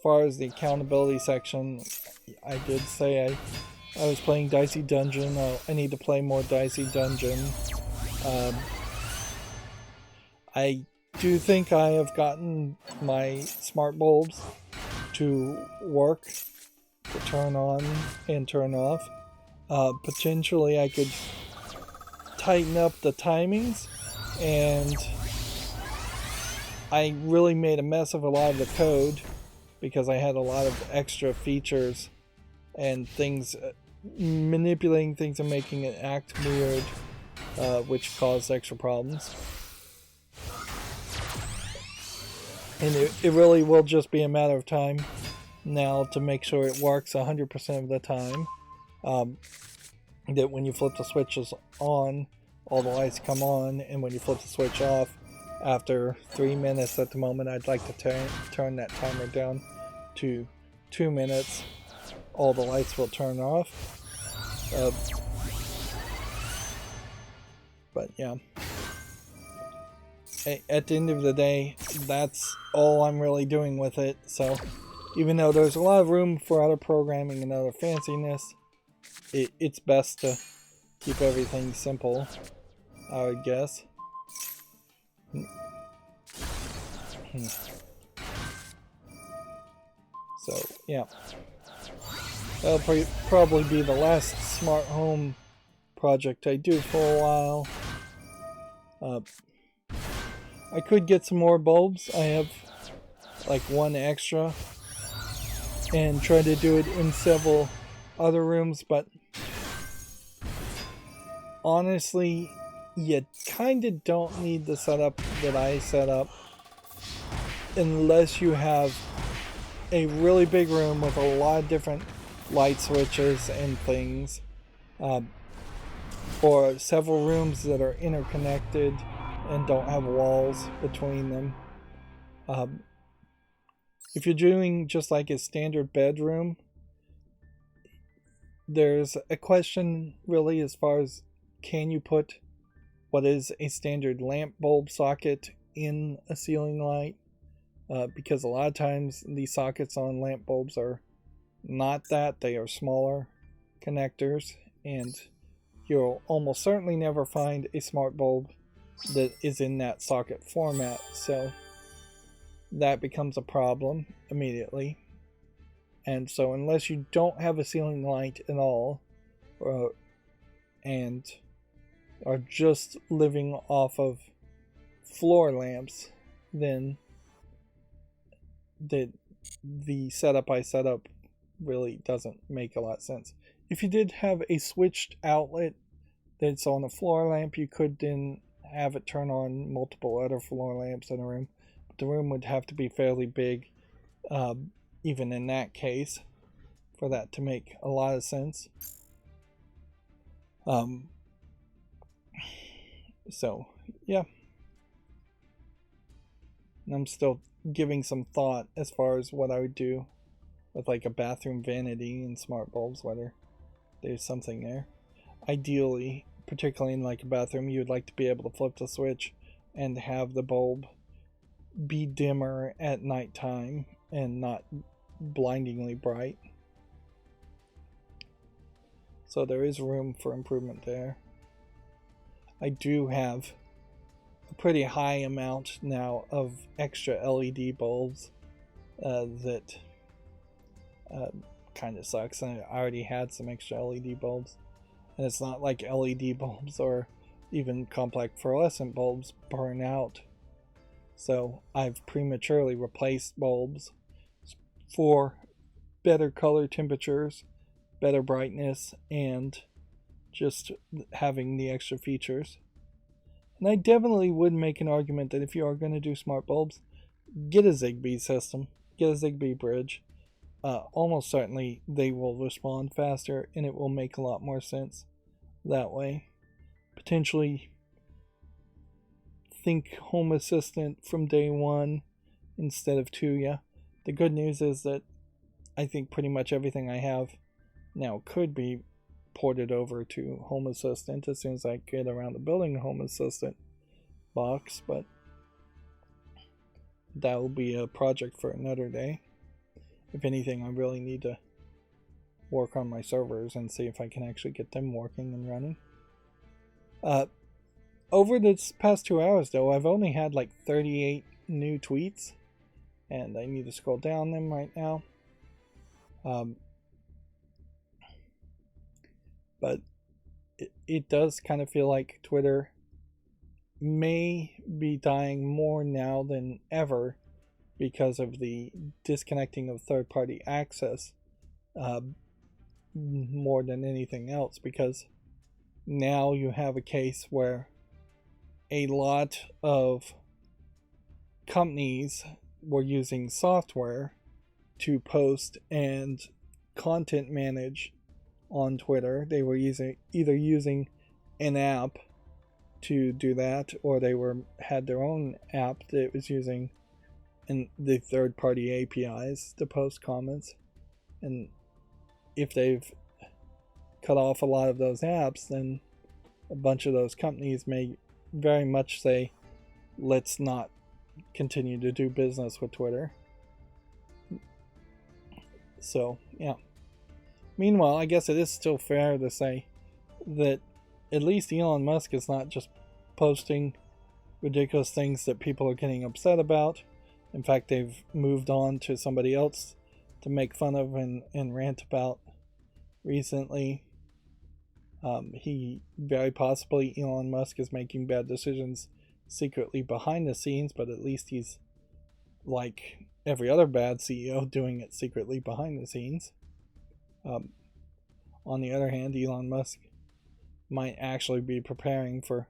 far as the accountability section, I did say I was playing Dicey Dungeon. I need to play more Dicey Dungeon. I do think I have gotten my smart bulbs to work, to turn on and turn off. Potentially I could tighten up the timings, and I really made a mess of a lot of the code because I had a lot of extra features and things, manipulating things and making it act weird, which caused extra problems. And it really will just be a matter of time now to make sure it works 100% of the time. That when you flip the switches on, all the lights come on, and when you flip the switch off, after 3 minutes at the moment, I'd like to turn that timer down to 2 minutes. All the lights will turn off. But yeah. At the end of the day, that's all I'm really doing with it. So even though there's a lot of room for other programming and other fanciness, it's best to keep everything simple, I would guess. So yeah, that'll probably be the last smart home project I do for a while. I could get some more bulbs. I have like one extra, and try to do it in several other rooms, but honestly, you kind of don't need the setup that I set up unless you have a really big room with a lot of different light switches and things, or several rooms that are interconnected and don't have walls between them. If you're doing just like a standard bedroom, there's a question really as far as, can you put what is a standard lamp bulb socket in a ceiling light? Because a lot of times these sockets on lamp bulbs are not that. They are smaller connectors, and you'll almost certainly never find a smart bulb that is in that socket format, so that becomes a problem immediately. And so unless you don't have a ceiling light at all, and are just living off of floor lamps, then the setup I set up really doesn't make a lot of sense. If you did have a switched outlet that's on a floor lamp, you could then have it turn on multiple other floor lamps in a room. But the room would have to be fairly big, even in that case, for that to make a lot of sense. So, yeah. And I'm still giving some thought as far as what I would do with like a bathroom vanity and smart bulbs, whether there's something there. Ideally, particularly in like a bathroom, you would like to be able to flip the switch and have the bulb be dimmer at nighttime and not blindingly bright. So there is room for improvement there. I do have a pretty high amount now of extra LED bulbs that kind of sucks. And I already had some extra LED bulbs, and it's not like LED bulbs or even complex fluorescent bulbs burn out. So I've prematurely replaced bulbs for better color temperatures, better brightness, and just having the extra features. And I definitely would make an argument that if you are going to do smart bulbs, get a Zigbee system, get a Zigbee bridge. Almost certainly they will respond faster, and it will make a lot more sense that way. Potentially think Home Assistant from day one instead of Tuya. The good news is that I think pretty much everything I have now could be ported over to Home Assistant as soon as I get around to building a Home Assistant box, but that will be a project for another day. If anything, I really need to work on my servers and see if I can actually get them working and running. Over this past 2 hours, though, I've only had like 38 new tweets, and I need to scroll down them right now. But it does kind of feel like Twitter may be dying more now than ever because of the disconnecting of third-party access, more than anything else, because now you have a case where a lot of companies were using software to post and content manage on Twitter. They were either using an app to do that, or they had their own app that was using the third-party APIs to post comments. And if they've cut off a lot of those apps, then a bunch of those companies may very much say, let's not continue to do business with Twitter. So, yeah. Meanwhile, I guess it is still fair to say that at least Elon Musk is not just posting ridiculous things that people are getting upset about. In fact, they've moved on to somebody else to make fun of and rant about recently. He very possibly, Elon Musk, is making bad decisions secretly behind the scenes, but at least he's like every other bad CEO doing it secretly behind the scenes. On the other hand, Elon Musk might actually be preparing for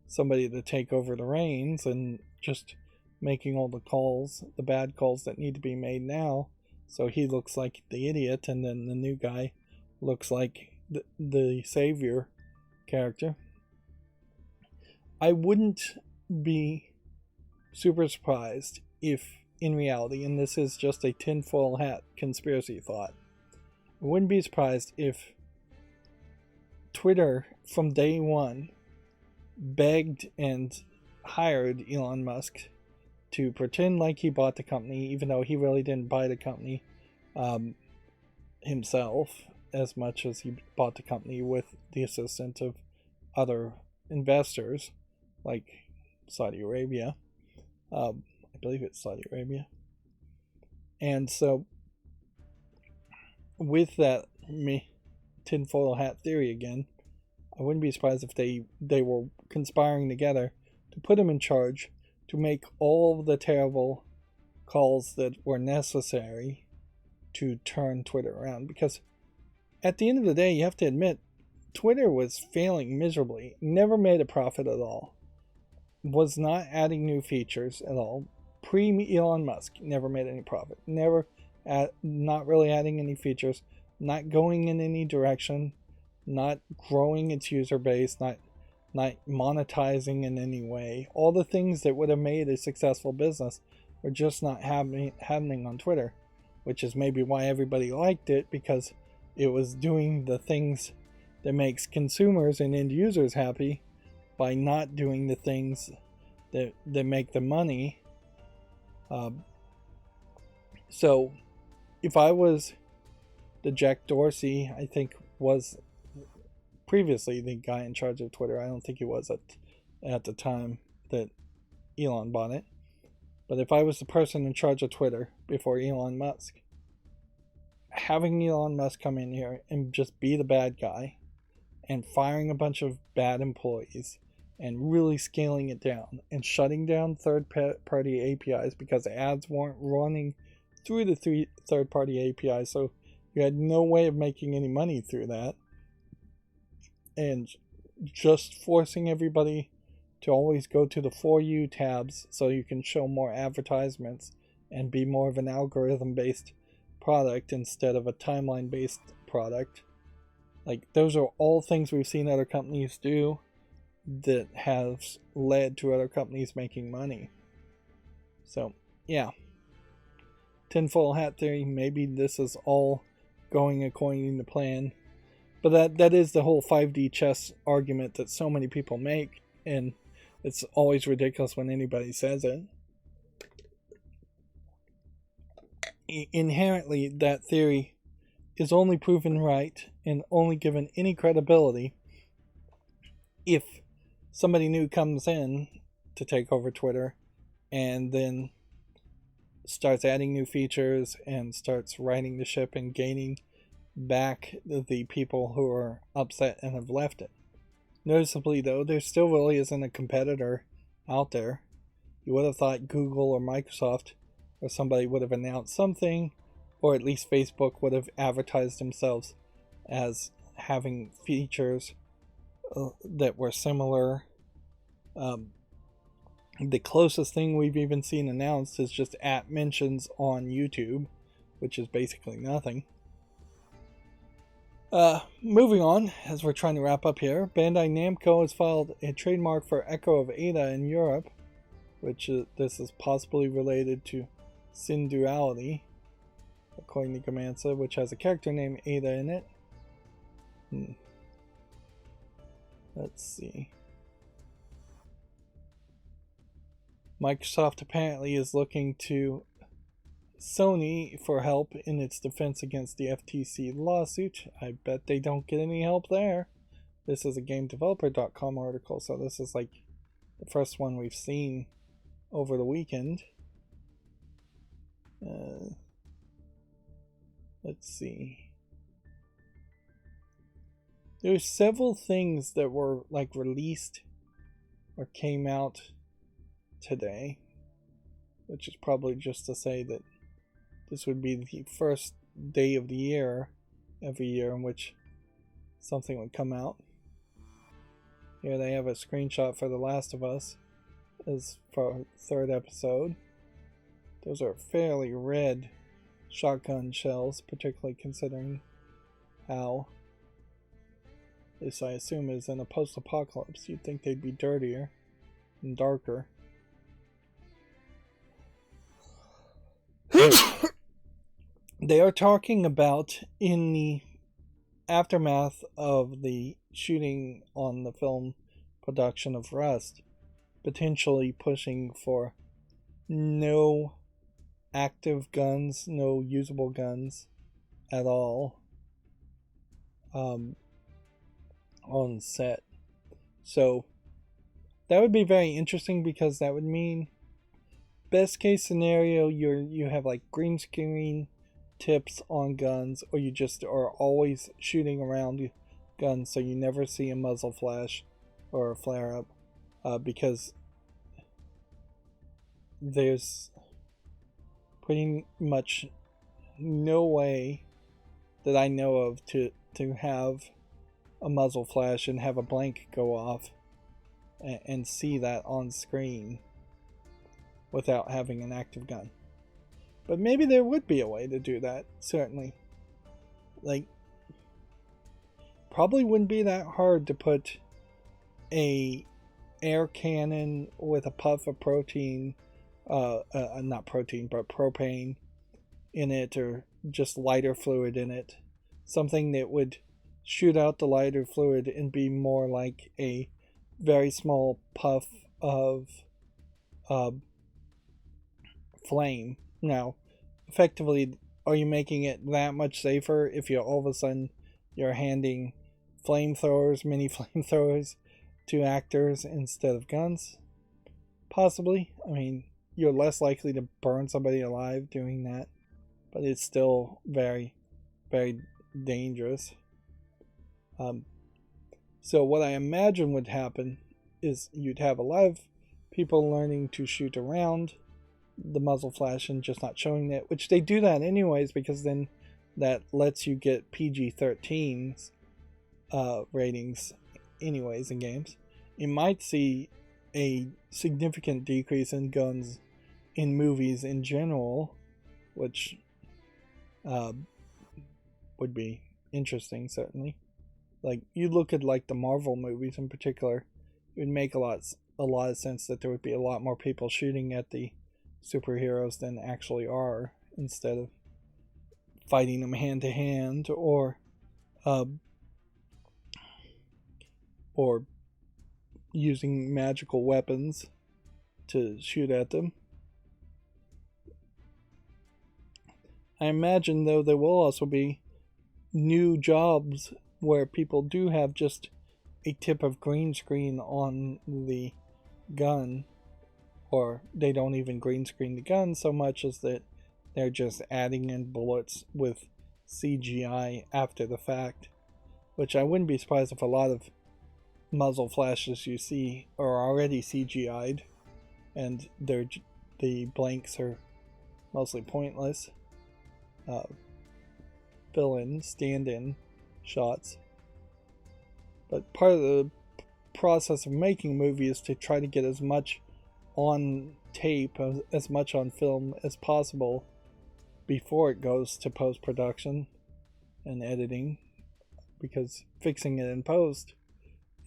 somebody to take over the reins and just making all the calls, the bad calls that need to be made now, so he looks like the idiot, and then the new guy looks like the savior character. I wouldn't be super surprised if, in reality, and this is just a tinfoil hat conspiracy thought, I wouldn't be surprised if Twitter from day one begged and hired Elon Musk to pretend like he bought the company, even though he really didn't buy the company himself, as much as he bought the company with the assistance of other investors like Saudi Arabia. I believe it's Saudi Arabia. And so, with that tinfoil hat theory again, I wouldn't be surprised if they were conspiring together to put him in charge to make all of the terrible calls that were necessary to turn Twitter around. Because at the end of the day, you have to admit, Twitter was failing miserably, never made a profit at all, was not adding new features at all. Pre-Elon Musk, never made any profit, not really adding any features, not going in any direction, not growing its user base, not monetizing in any way. All the things that would have made a successful business were just not happening on Twitter, which is maybe why everybody liked it, because it was doing the things that makes consumers and end users happy by not doing the things that make the money. So if I was the Jack Dorsey, I think was previously the guy in charge of Twitter. I don't think he was at the time that Elon bought it. But if I was the person in charge of Twitter before Elon Musk, having Elon Musk come in here and just be the bad guy and firing a bunch of bad employees and really scaling it down and shutting down third-party APIs because ads weren't running through the third-party APIs, so you had no way of making any money through that, and just forcing everybody to always go to the For You tabs so you can show more advertisements and be more of an algorithm-based product instead of a timeline-based product. Like, those are all things we've seen other companies do that has led to other companies making money. So, yeah. Tinfoil hat theory, maybe this is all going according to plan. But that is the whole 5D chess argument that so many people make, and it's always ridiculous when anybody says it. Inherently, that theory is only proven right and only given any credibility if somebody new comes in to take over Twitter and then starts adding new features and starts righting the ship and gaining back the people who are upset and have left it. Noticeably, though, there still really isn't a competitor out there. You would have thought Google or Microsoft or somebody would have announced something, or at least Facebook would have advertised themselves as having features that were similar. The closest thing we've even seen announced is just @ mentions on YouTube, which is basically nothing. Moving on, as we're trying to wrap up here, Bandai Namco has filed a trademark for Echo of Ada in Europe, which this is possibly related to Sin Duality, according to Gamansa, which has a character named Ada in it. Let's see. Microsoft apparently is looking to Sony for help in its defense against the FTC lawsuit. I bet they don't get any help there. This is a GameDeveloper.com article, so this is like the first one we've seen over the weekend. Let's see. There's several things that were like released or came out today, which is probably just to say that this would be the first day of the year every year in which something would come out. Here they have a screenshot for The Last of Us as for our third episode. Those are fairly red shotgun shells, particularly considering how this, I assume, is in a post-apocalypse. You'd think they'd be dirtier and darker. They are talking about, in the aftermath of the shooting on the film production of Rust, potentially pushing for no active guns, no usable guns at all, um, on set. So that would be very interesting because that would mean best case scenario you have like green screen tips on guns, or you just are always shooting around guns so you never see a muzzle flash or a flare up, because there's pretty much no way that I know of to have a muzzle flash and have a blank go off and see that on screen without having an active gun. But maybe there would be a way to do that, certainly. Like, probably wouldn't be that hard to put a air cannon with a puff of protein, not protein, but propane in it, or just lighter fluid in it. Something that would shoot out the lighter fluid and be more like a very small puff of flame. Now, effectively, are you making it that much safer if you all of a sudden you're handing flamethrowers, mini flamethrowers, to actors instead of guns? Possibly. I mean, you're less likely to burn somebody alive doing that, but it's still very, very dangerous. So what I imagine would happen is you'd have a lot of people learning to shoot around the muzzle flash and just not showing it, which they do that anyways, because then that lets you get PG-13's ratings anyways in games. You might see a significant decrease in guns in movies in general, which would be interesting, certainly. Like, you look at like the Marvel movies in particular, it would make a lot of sense that there would be a lot more people shooting at the superheroes than actually are, instead of fighting them hand to hand, or using magical weapons to shoot at them. I imagine, though, there will also be new jobs where people do have just a tip of green screen on the gun, or they don't even green screen the gun so much as that they're just adding in bullets with CGI after the fact, which I wouldn't be surprised if a lot of muzzle flashes you see are already CGI'd and the blanks are mostly pointless fill-in, stand-in shots. But part of the process of making a movie is to try to get as much on tape, as much on film as possible before it goes to post-production and editing, because fixing it in post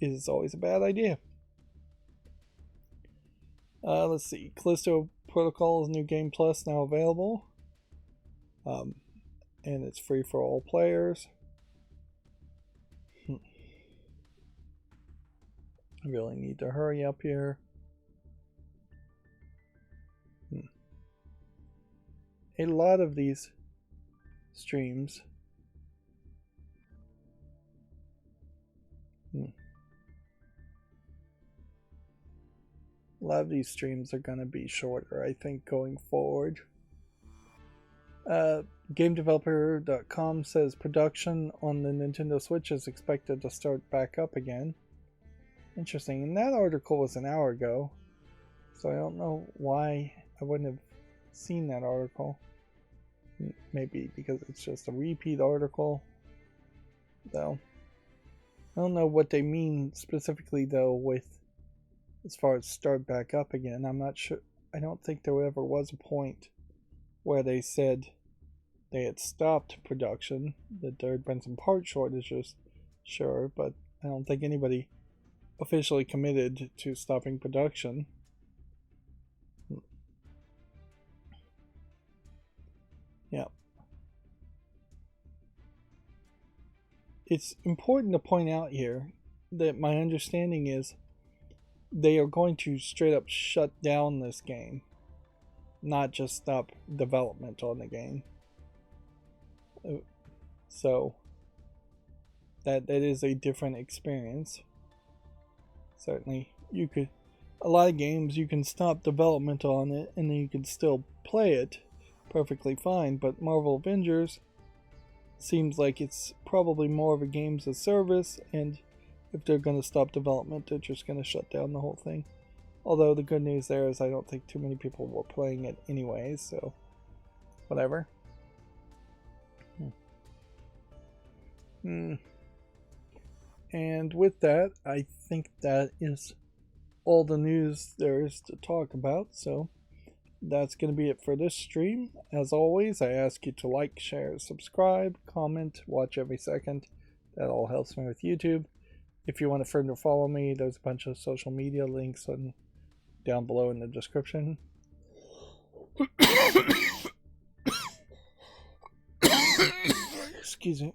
is always a bad idea. Let's see, Callisto Protocol's new game plus now available, and it's free for all players. I really need to hurry up here. A lot of these streams are going to be shorter, I think, going forward. GameDeveloper.com says production on the Nintendo Switch is expected to start back up again. Interesting. And that article was an hour ago, so I don't know why I wouldn't have seen that article. Maybe because it's just a repeat article, though. I don't know what they mean specifically, though, with as far as start back up again. I'm not sure. I don't think there ever was a point where they said they had stopped production, that there had been some part shortages, sure, but I don't think anybody officially committed to stopping production. Yeah. It's important to point out here that my understanding is they are going to straight up shut down this game, not just stop development on the game. So that is a different experience. Certainly, a lot of games you can stop development on it and then you can still play it perfectly fine, but Marvel Avengers seems like it's probably more of a games as service, and if they're going to stop development, they're just going to shut down the whole thing. Although the good news there is I don't think too many people were playing it anyways, so whatever. And with that, I think that is all the news there is to talk about, so that's going to be it for this stream. As always, I ask you to like, share, subscribe, comment, watch every second. That all helps me with YouTube. If you want a friend or follow me, there's a bunch of social media links down below in the description. Excuse me.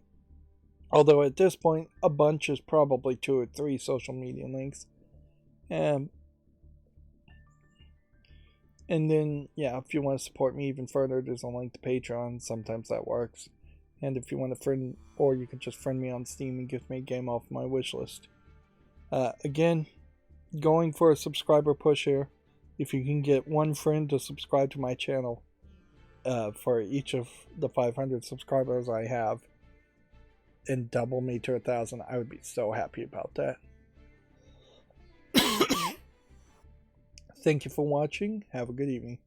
Although at this point, a bunch is probably 2 or 3 social media links. And then, yeah, if you want to support me even further, there's a link to Patreon. Sometimes that works. And if you want a friend, or you can just friend me on Steam and give me a game off my wish list. Again, going for a subscriber push here. If you can get one friend to subscribe to my channel for each of the 500 subscribers I have, and double me to 1,000, I would be so happy about that. Thank you for watching. Have a good evening.